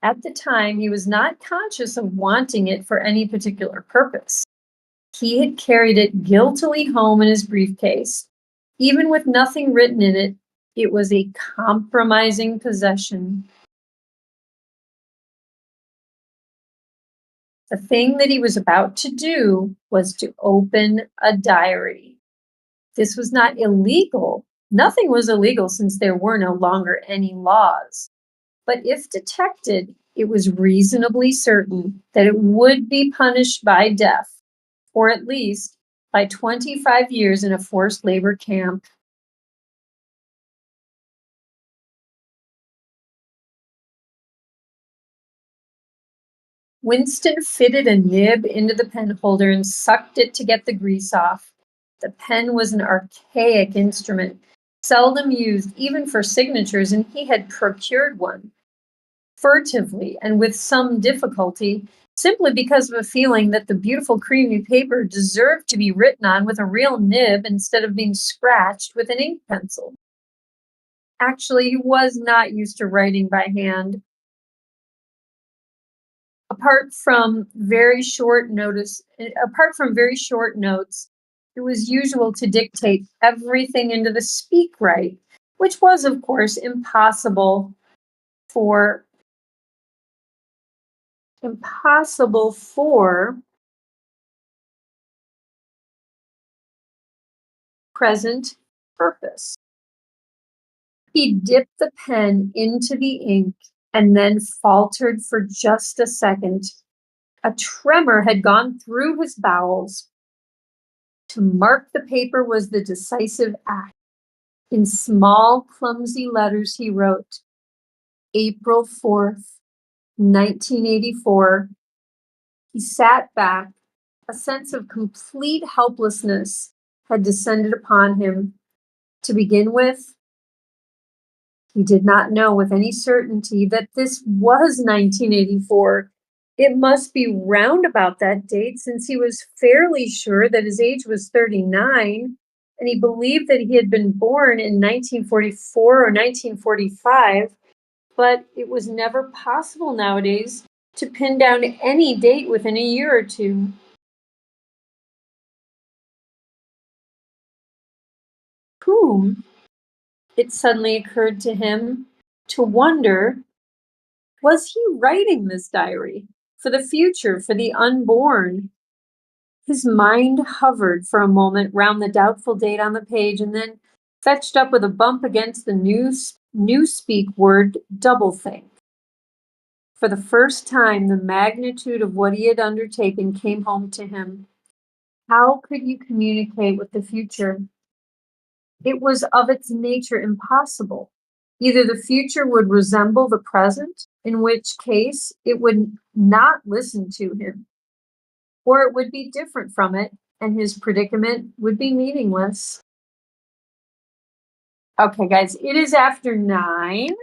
At the time, he was not conscious of wanting it for any particular purpose. He had carried it guiltily home in his briefcase. Even with nothing written in it, it was a compromising possession. The thing that he was about to do was to open a diary. This was not illegal. Nothing was illegal since there were no longer any laws. But if detected, it was reasonably certain that it would be punished by death, or at least by 25 years in a forced labor camp. Winston fitted a nib into the pen holder and sucked it to get the grease off. The pen was an archaic instrument, seldom used even for signatures, and he had procured one furtively and with some difficulty, simply because of a feeling that the beautiful creamy paper deserved to be written on with a real nib instead of being scratched with an ink pencil. Actually, he was not used to writing by hand. Apart from very short notes, it was usual to dictate everything into the speak right, which was, of course, impossible for present purpose. He dipped the pen into the ink and then faltered for just a second. A tremor had gone through his bowels. To mark the paper was the decisive act. In small, clumsy letters, he wrote, April 4th, 1984. He sat back. A sense of complete helplessness had descended upon him. To begin with, he did not know with any certainty that this was 1984. It must be round about that date, since he was fairly sure that his age was 39, and he believed that he had been born in 1944 or 1945, but it was never possible nowadays to pin down any date within a year or two. Whom, it suddenly occurred to him to wonder, Was he writing this diary for the future, for the unborn? His mind hovered for a moment round the doubtful date on the page and then fetched up with a bump against the newspeak word doublethink. For the first time, the magnitude of what he had undertaken came home to him. How could you communicate with the future? It was of its nature impossible. Either the future would resemble the present, in which case it would not listen to him, or it would be different from it, and his predicament would be meaningless. Okay, guys, it is after 9.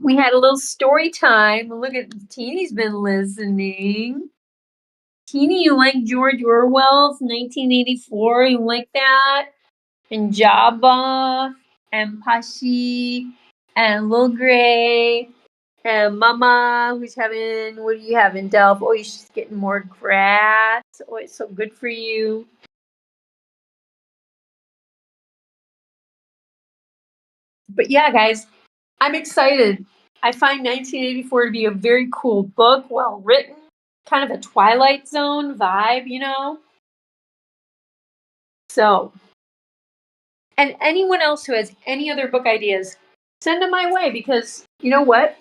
We had a little story time. Look at Teeny's been listening. Teeny, you like George Orwell's 1984? You like that? And Jabba, and Pashi, and Lil Gray, and Mama, who's having, what are you having, Delph? Oh, she's getting more grass. Oh, it's so good for you. But yeah, guys, I'm excited. I find 1984 to be a very cool book, well written, kind of a Twilight Zone vibe, you know? So, and anyone else who has any other book ideas, send them my way because you know what?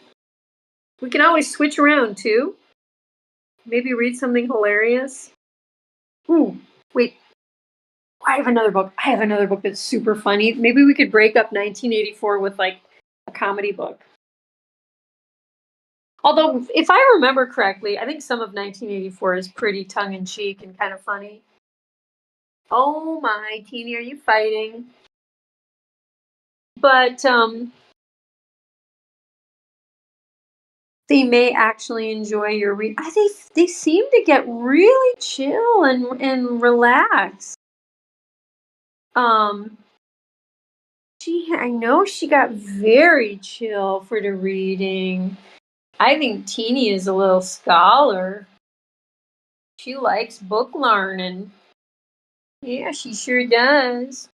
We can always switch around too. Maybe read something hilarious. Ooh, wait. I have another book. I have another book that's super funny. Maybe we could break up 1984 with like a comedy book. Although, if I remember correctly, I think some of 1984 is pretty tongue in cheek and kind of funny. Oh my, Teeny, are you fighting? But they may actually enjoy your read. They seem to get really chill and relaxed. I know she got very chill for the reading. I think Teeny is a little scholar. She likes book learning. Yeah, she sure does.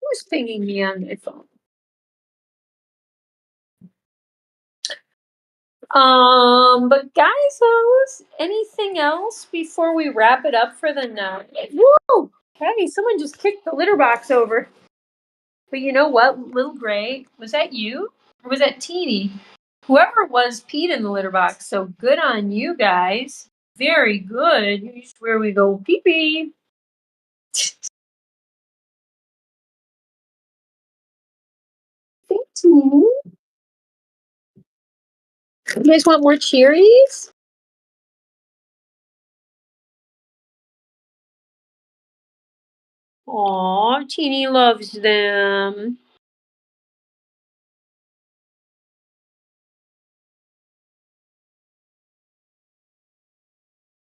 Who's pinging me on my phone? But guys, anything else before we wrap it up for the night? Whoa! Hey, someone just kicked the litter box over. But you know what, Little Gray, was that you? Or was that Teeny? Whoever it was peed in the litter box, so good on you guys. Very good. Here's where we go pee pee. Thank you. You guys want more cherries? Aw, Teeny loves them.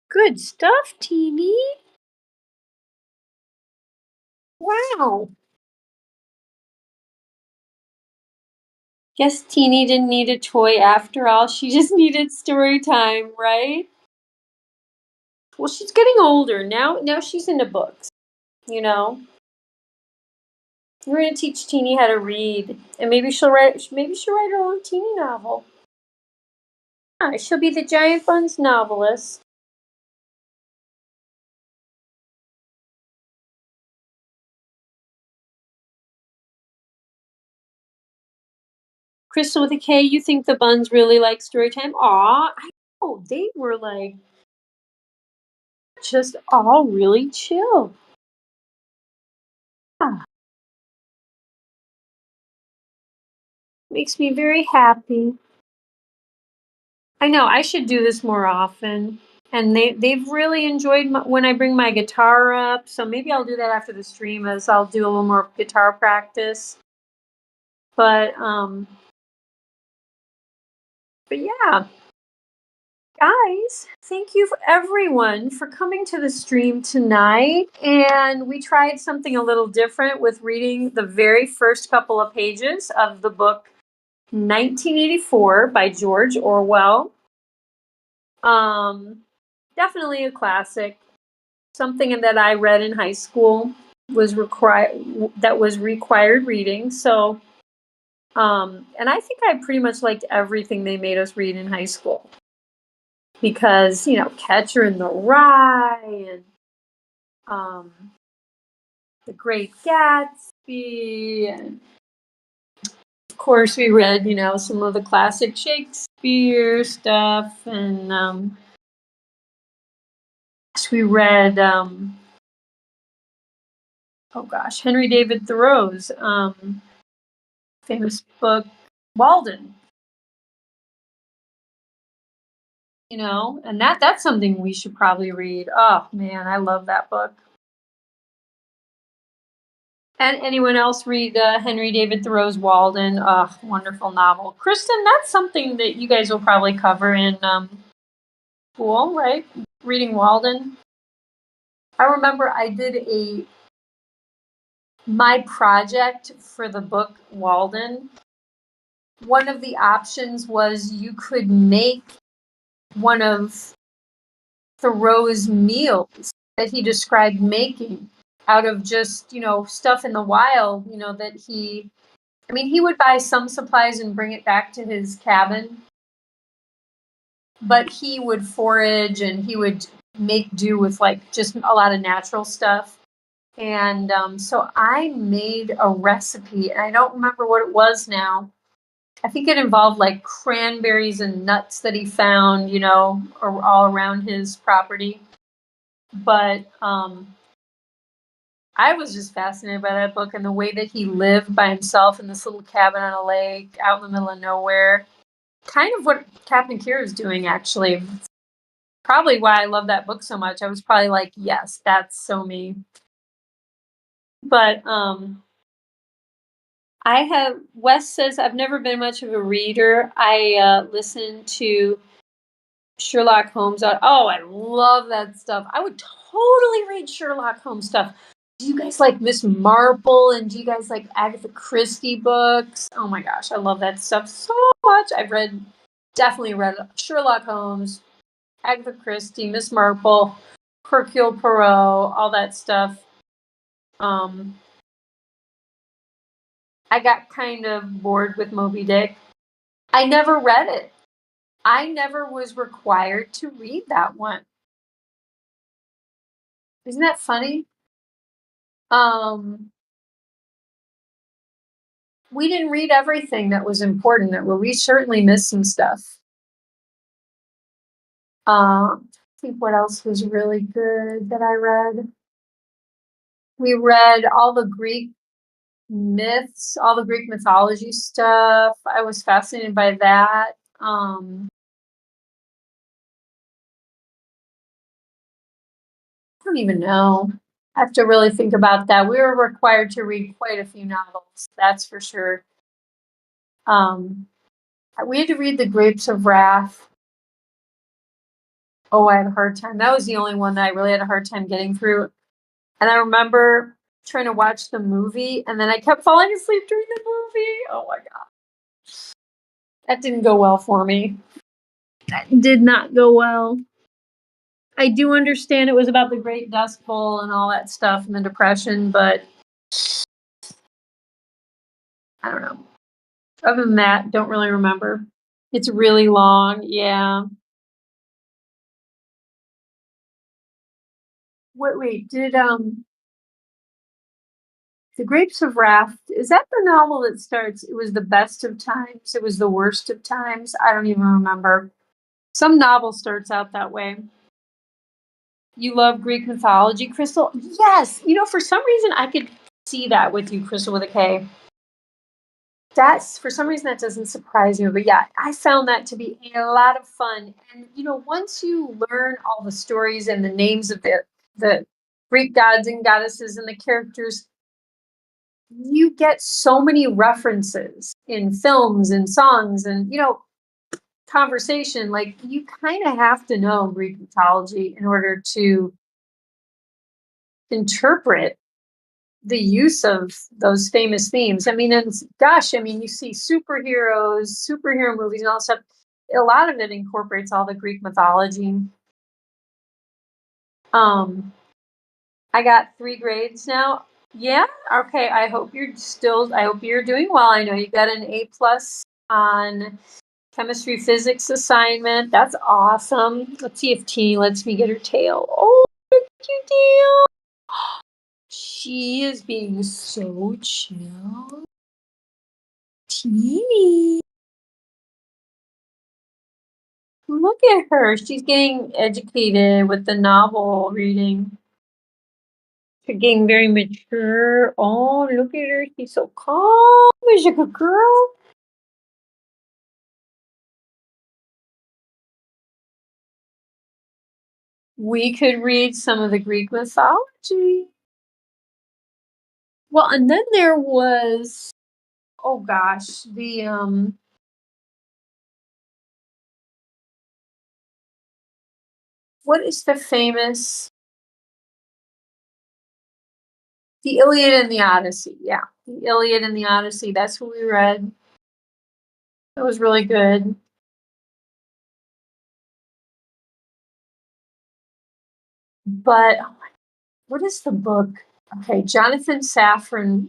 Good stuff, Teeny. Wow. Guess Teeny didn't need a toy after all. She just needed story time, right? Well, she's getting older. Now she's into books, you know? We're gonna teach Teeny how to read. And maybe she'll write her own Teeny novel. Yeah, she'll be the Giant Bunz novelist. Crystal with a K, you think the Bunz really like story time? Aw, I know. They were like just all really chill. Yeah. Makes me very happy. I know I should do this more often. And they've really enjoyed when I bring my guitar up. So maybe I'll do that after the stream as I'll do a little more guitar practice. But yeah. Guys, thank you everyone for coming to the stream tonight. And we tried something a little different with reading the very first couple of pages of the book 1984 by George Orwell. Definitely a classic. Something that I read in high school was required reading. So, and I think I pretty much liked everything they made us read in high school because Catcher in the Rye and um, The Great Gatsby, and of course we read some of the classic Shakespeare stuff, and we read Henry David Thoreau's famous book Walden. And that's something we should probably read. Oh man, I love that book. And anyone else read Henry David Thoreau's Walden? Wonderful novel. Kristen, that's something that you guys will probably cover in school, right? Reading Walden. I remember I did my project for the book Walden. One of the options was you could make one of Thoreau's meals that he described making out of just, stuff in the wild, that he would buy some supplies and bring it back to his cabin, but he would forage and he would make do with like just a lot of natural stuff. And so I made a recipe, and I don't remember what it was now. I think it involved like cranberries and nuts that he found, all around his property. But I was just fascinated by that book and the way that he lived by himself in this little cabin on a lake out in the middle of nowhere. Kind of what Captain Kira is doing, actually. Probably why I love that book so much. I was probably like, yes, that's so me. But Wes says, I've never been much of a reader. I listen to Sherlock Holmes. Oh, I love that stuff. I would totally read Sherlock Holmes stuff. Do you guys like Miss Marple, and do you guys like Agatha Christie books? Oh my gosh, I love that stuff so much. Definitely read Sherlock Holmes, Agatha Christie, Miss Marple, Hercule Poirot, all that stuff. I got kind of bored with Moby Dick. I never read it. I never was required to read that one. Isn't that funny? We didn't read everything that was important. We certainly missed some stuff. I think what else was really good that I read? We read all the Greek myths, all the Greek mythology stuff. I was fascinated by that. I don't even know. I have to really think about that. We were required to read quite a few novels, that's for sure. We had to read The Grapes of Wrath. Oh, I had a hard time. That was the only one that I really had a hard time getting through. And I remember trying to watch the movie, and then I kept falling asleep during the movie. Oh my god. That didn't go well for me. That did not go well. I do understand it was about the Great Dust Bowl and all that stuff and the Depression, but I don't know. Other than that, don't really remember. It's really long, yeah. Wait, did The Grapes of Wrath, is that the novel that starts, it was the best of times, it was the worst of times? I don't even remember. Some novel starts out that way. You love Greek mythology, Crystal? Yes. For some reason, I could see that with you, Crystal, with a K. For some reason, that doesn't surprise me. But yeah, I found that to be a lot of fun. And, once you learn all the stories and the names of the Greek gods and goddesses and the characters, you get so many references in films and songs and, conversation. Like, you kind of have to know Greek mythology in order to interpret the use of those famous themes. I mean, and gosh, I mean, you see superhero movies and all that stuff. A lot of it incorporates all the Greek mythology. I got 3 grades now. Yeah. Okay. I hope you're doing well. I know you got an A+ on chemistry physics assignment. That's awesome. Let's see if Teeny lets me get her tail. Oh, look at your tail. She is being so chill. Teeny. Look at her. She's getting educated with the novel reading. She's getting very mature. Oh, look at her. She's so calm. She's a good girl. We could read some of the Greek mythology. Well, and then there was, oh gosh, what is the famous, the Iliad and the Odyssey? Yeah, the Iliad and the Odyssey. That's what we read. That was really good. But what is the book? Okay, Jonathan Safran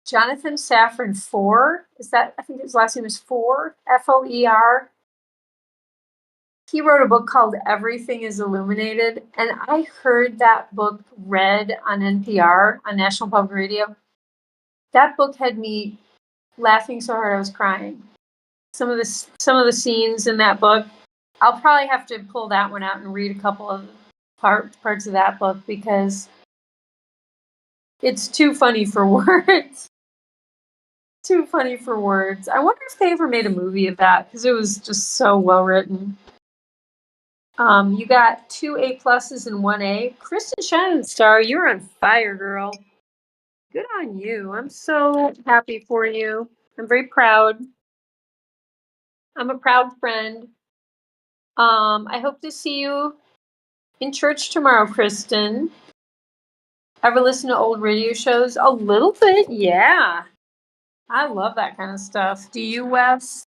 4. Is that, I think his last name is Foer, Foer. He wrote a book called Everything is Illuminated, and I heard that book read on NPR, on National Public Radio. That book had me laughing so hard I was crying. Some of the scenes in that book, I'll probably have to pull that one out and read a couple of parts of that book because it's too funny for words. Too funny for words. I wonder if they ever made a movie of that because it was just so well written. You got 2 A+ and 1 A. Kristen Shannon Star, you're on fire, girl. Good on you. I'm so happy for you. I'm very proud. I'm a proud friend. I hope to see you in church tomorrow, Kristen. Ever listen to old radio shows? A little bit, yeah. I love that kind of stuff. Do you, Wes?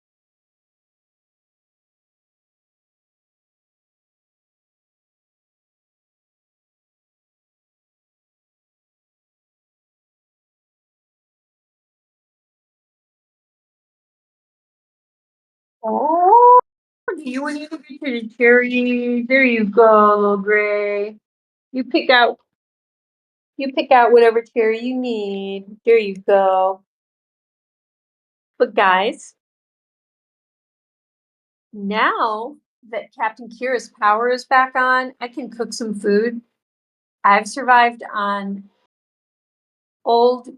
Oh, do you want to go to the cherry? There you go, little Gray. You pick out whatever cherry you need. There you go. But guys, now that Captain Kira's power is back on, I can cook some food. I've survived on old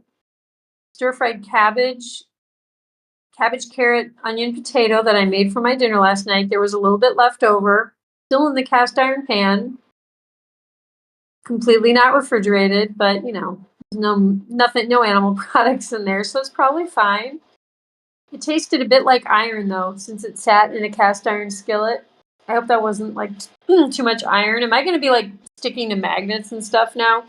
stir-fried cabbage, carrot, onion, potato that I made for my dinner last night. There was a little bit left over, still in the cast iron pan, completely not refrigerated, but no animal products in there, so it's probably fine. It tasted a bit like iron though, since it sat in a cast iron skillet. I hope that wasn't like too much iron. Am I going to be like sticking to magnets and stuff now?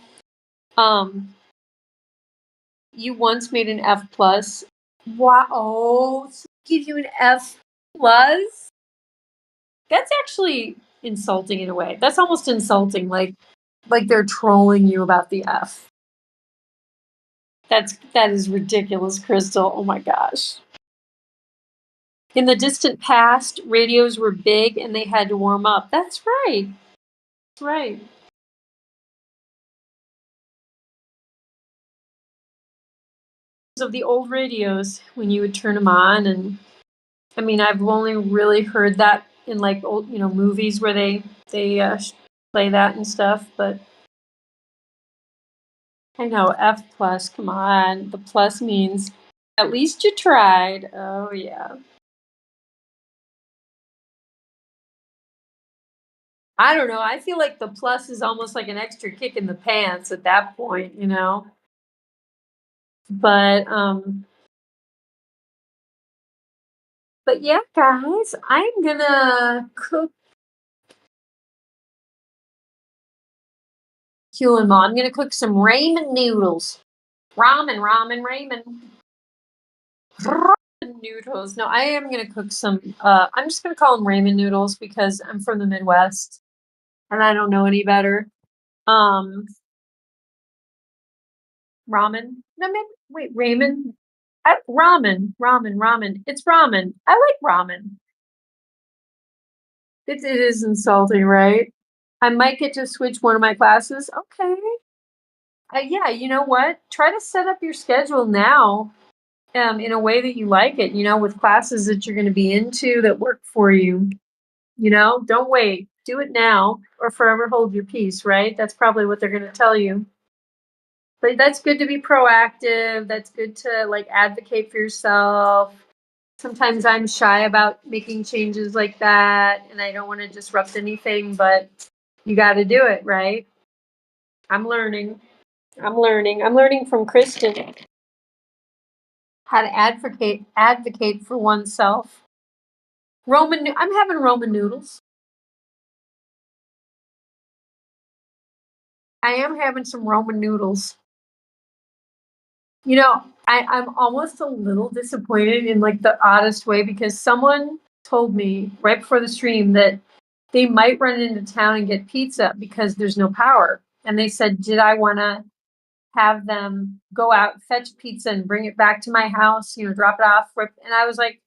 You once made an F+. Wow. Oh, so give you an F+? That's actually insulting in a way. That's almost insulting, like they're trolling you about the F. That is ridiculous, Crystal. Oh my gosh. In the distant past, radios were big and they had to warm up. That's right. That's right. Of the old radios when you would turn them on, and I mean, I've only really heard that in like old, movies where they play that and stuff. But I know F+. Come on, the plus means at least you tried. Oh yeah. I don't know. I feel like the plus is almost like an extra kick in the pants at that point, But yeah, guys, I'm gonna cook Hulan Ma. I'm gonna cook some ramen noodles. Ramen. Ramen noodles. No, I am gonna cook some. I'm just gonna call them ramen noodles because I'm from the Midwest and I don't know any better. Ramen. No, maybe wait, ramen. Ramen. It's ramen. I like ramen. It is insulting, right? I might get to switch one of my classes. Okay. Yeah, you know what? Try to set up your schedule now, in a way that you like it, with classes that you're going to be into that work for you. Don't wait. Do it now or forever hold your peace, right? That's probably what they're going to tell you. But that's good to be proactive. That's good to like advocate for yourself. Sometimes I'm shy about making changes like that and I don't want to disrupt anything, but you got to do it, right? I'm learning. I'm learning from Kristen how to advocate for oneself. I'm having Roman noodles. I am having some Roman noodles. I'm almost a little disappointed in like the oddest way because someone told me right before the stream that they might run into town and get pizza because there's no power. And they said, did I want to have them go out, fetch pizza and bring it back to my house, drop it off. And I was like,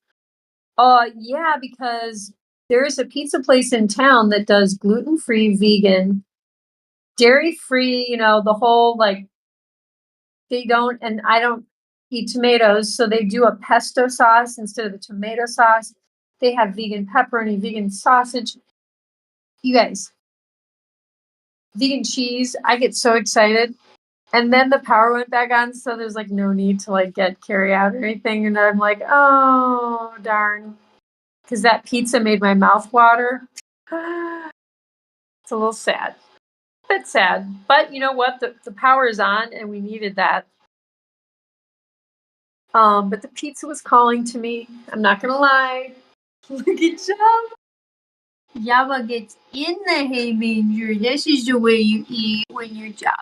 yeah, because there is a pizza place in town that does gluten-free, vegan, dairy-free, the whole like they don't, and I don't eat tomatoes, so they do a pesto sauce instead of the tomato sauce. They have vegan pepperoni, vegan sausage. You guys, vegan cheese. I get so excited. And then the power went back on, so there's like no need to like get carry out or anything. And I'm like, oh darn. Because that pizza made my mouth water. It's a little sad. A bit sad. But you know what? The power is on and we needed that. But the pizza was calling to me. I'm not gonna lie. Look at Jabba. Jabba gets in the hay manger. This is the way you eat when you're Jabba.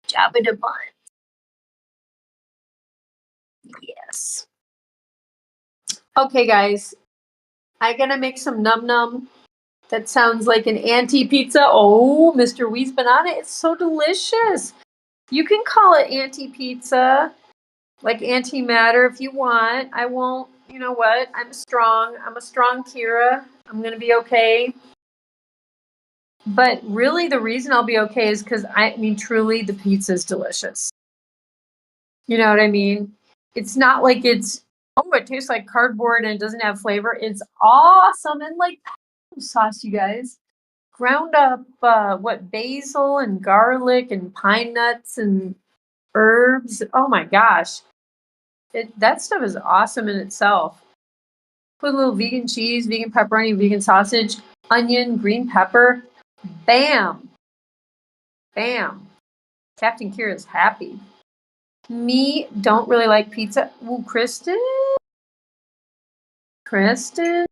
Jabba the Bunz. Yes. Okay, guys. I gotta make some num num. That sounds like an anti pizza. Oh, Mr. Wee's banana. It's so delicious. You can call it anti pizza, like antimatter if you want. I won't. You know what? I'm strong. I'm a strong Kira. I'm gonna be okay. But really, the reason I'll be okay is because truly, the pizza is delicious. You know what I mean? It's not like it tastes like cardboard and it doesn't have flavor. It's awesome. And like sauce, you guys. Ground up, basil and garlic and pine nuts and herbs. Oh my gosh. That stuff is awesome in itself. Put a little vegan cheese, vegan pepperoni, vegan sausage, onion, green pepper. Bam. Bam. Captain Kira's happy. Me, don't really like pizza. Ooh, Kristen? If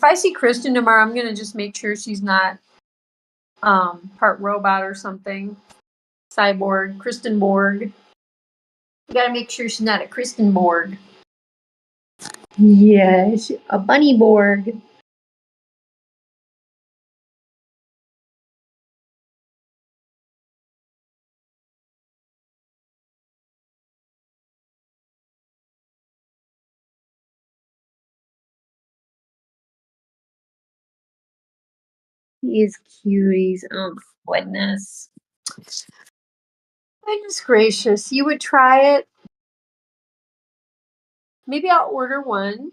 I see Kristen tomorrow, I'm gonna just make sure she's not part robot or something. Cyborg, Kristen Borg. You gotta make sure she's not a Kristen Borg. Yes, a bunny Borg. These cuties. Oh goodness. Goodness gracious. You would try it. Maybe I'll order one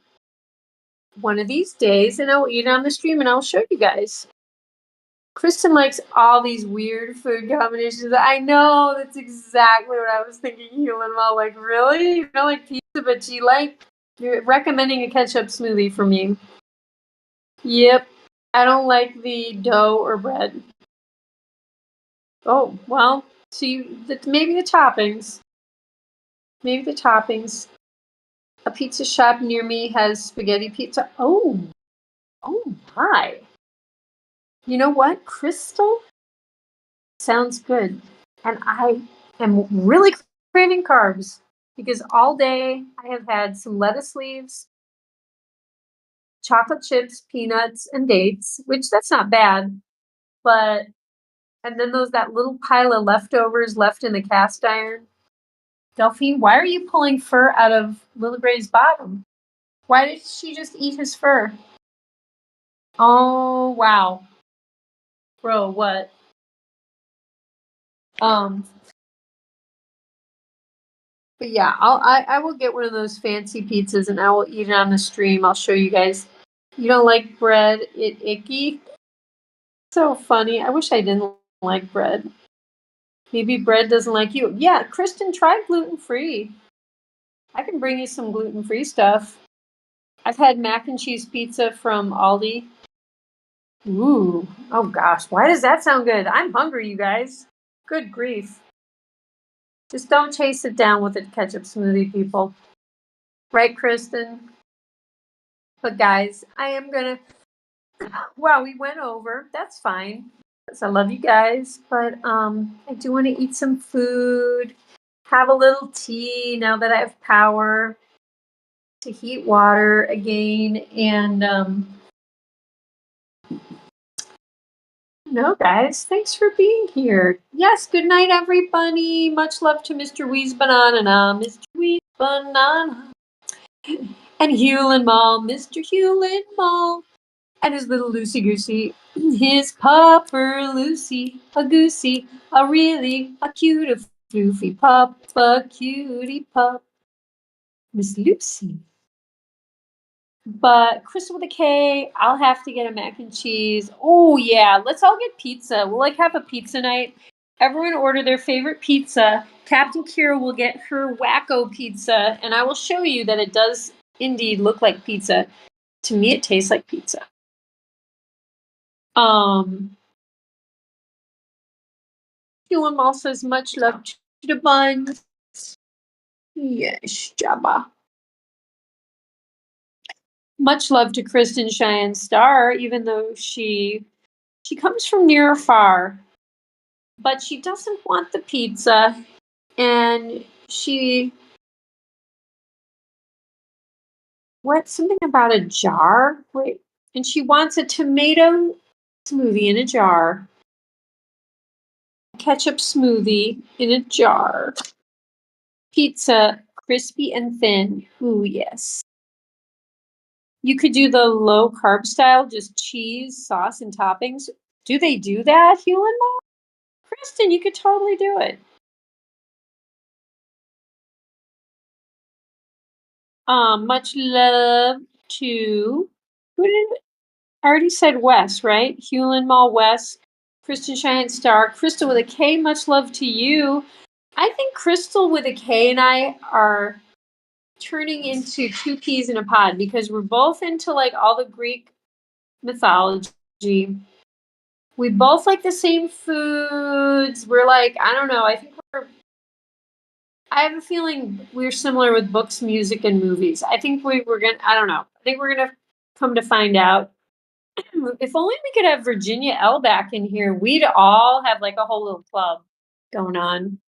of these days and I'll eat it on the stream and I'll show you guys. Kristen likes all these weird food combinations. I know, that's exactly what I was thinking, Helen. Like, really? You don't like pizza, but you're recommending a ketchup smoothie for me. Yep. I don't like the dough or bread. Oh, well, maybe the toppings. Maybe the toppings. A pizza shop near me has spaghetti pizza. Oh my. You know what? Crystal sounds good. And I am really craving carbs because all day I have had some lettuce leaves, chocolate chips, peanuts, and dates, which that's not bad. But and then that little pile of leftovers left in the cast iron. Delphine, why are you pulling fur out of Little Gray's bottom? Why did she just eat his fur? Oh wow. Bro, what? Um but yeah, I will get one of those fancy pizzas and I will eat it on the stream. I'll show you guys. You don't like bread, it icky? So funny. I wish I didn't like bread. Maybe bread doesn't like you. Yeah, Kristen, try gluten-free. I can bring you some gluten-free stuff. I've had mac and cheese pizza from Aldi. Ooh, oh gosh, why does that sound good? I'm hungry, you guys. Good grief. Just don't chase it down with a ketchup smoothie, people. Right, Kristen? But guys, I am gonna. Wow, we went over. That's fine. 'Cause I love you guys, but I do want to eat some food. Have a little tea now that I have power to heat water again, and no, guys, thanks for being here. Yes, good night, everybody. Much love to Mr. Weeze Banana, Mr. Weeze Banana, and Hewlin' Mall, Mr. Hewlin' Mall, and his little Lucy Goosey, his pupper Lucy, a goosey, a really, a cute, a floofy pup, a cutie pup, Miss Lucy. But Crystal with a K, I'll have to get a mac and cheese. Oh yeah, let's all get pizza. We'll like have a pizza night. Everyone order their favorite pizza. Captain Kira will get her wacko pizza, and I will show you that it does indeed look like pizza. To me, it tastes like pizza. Human Mall says much love to the Bunz. Yes, Jabba. Much love to Kristen Cheyenne Star, even though she comes from near or far. But she doesn't want the pizza, and something about a jar? Wait, and she wants a tomato smoothie in a jar. Ketchup smoothie in a jar. Pizza, crispy and thin. Ooh, yes. You could do the low carb style, just cheese, sauce, and toppings. Do they do that, Hewlin' Mall? Kristen, you could totally do it. Much love to who did I already said Wes, right? Hewlin' Mall Wes, Kristen Cheyenne Star, Crystal with a K, much love to you. I think Crystal with a K and I are turning into two peas in a pod because we're both into like all the Greek mythology. We both like the same foods. We're like, I don't know, I have a feeling we're similar with books, music, and movies. I think we're gonna. I don't know. I think we're gonna come to find out. If only we could have Virginia L back in here, we'd all have like a whole little club going on.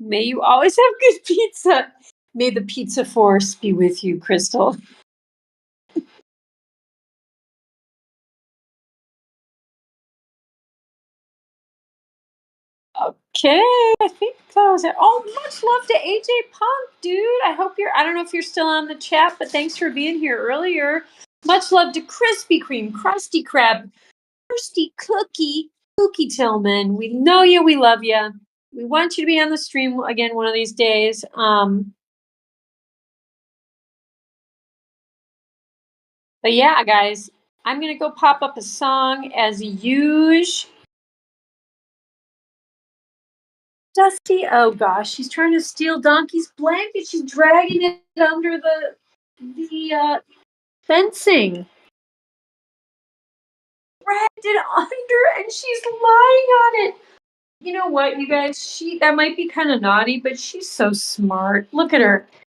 May you always have good pizza. May the pizza force be with you, Crystal. Okay, I think that was it. Oh, much love to AJ Punk, dude. I don't know if you're still on the chat, but thanks for being here earlier. Much love to Krispy Kreme, Krusty Krab, Thirsty Cookie Tillman. We know you, we love you. We want you to be on the stream again one of these days. But yeah, guys, I'm gonna go pop up a song as usual. Dusty, oh gosh, she's trying to steal Donkey's blanket. She's dragging it under the fencing. Dragged it under, and she's lying on it. You know what, you guys? That might be kind of naughty, but she's so smart. Look at her.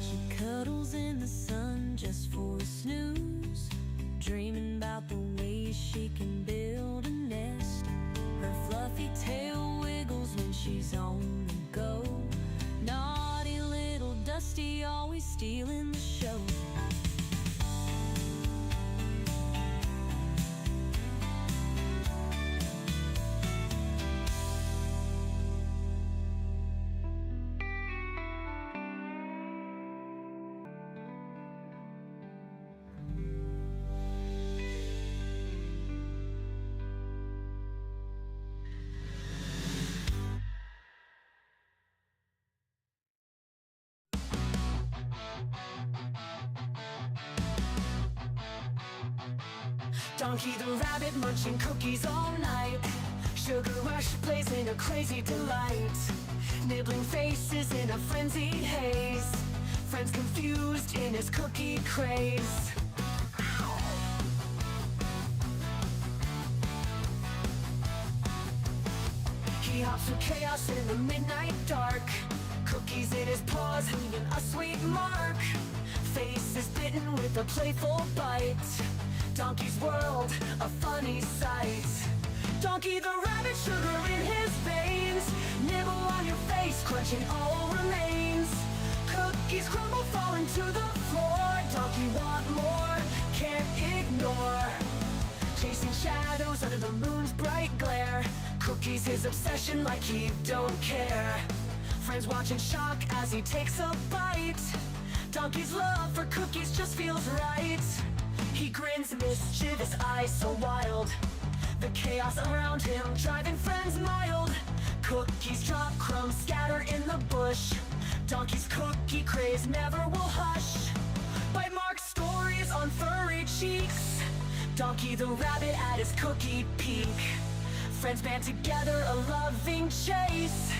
She cuddles in the sun just for a snooze, dreaming about the ways she can build a nest. Her fluffy tail wiggles when she's on the go. Naughty little Dusty, always stealing the show. Donkey the rabbit munching cookies all night. Sugar rush blazing a crazy delight. Nibbling faces in a frenzied haze. Friends confused in his cookie craze. He hops through chaos in the midnight dark. Cookies in his paws leaving a sweet mark. Face is bitten with a playful bite. Donkey's world, a funny sight. Donkey the rabbit, sugar in his veins. Nibble on your face, crunching all remains. Cookies crumble, falling to the floor. Donkey want more, can't ignore. Chasing shadows under the moon's bright glare. Cookies his obsession like he don't care. Friends watch in shock as he takes a bite. Donkey's love for cookies just feels right. He grins, mischievous eyes so wild. The chaos around him driving friends mild. Cookies drop, crumbs scatter in the bush. Donkey's cookie craze never will hush. Bite marks, stories on furry cheeks. Donkey the rabbit at his cookie peak. Friends band together, a loving chase.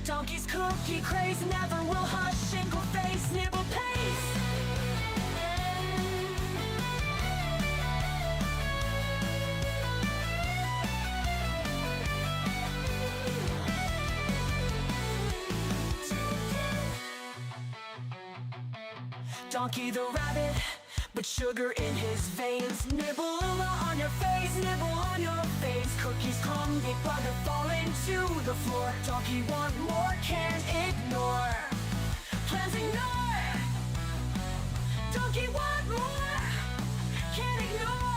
Donkey's cookie craze never will hush. Ankle face, nibble pace. Donkey the rabbit, but sugar in his veins. Nibble on your face, nibble on your face. Cookies come, big bugger falling to the floor. Donkey want more, can't ignore. Plans ignore. Donkey want more, can't ignore.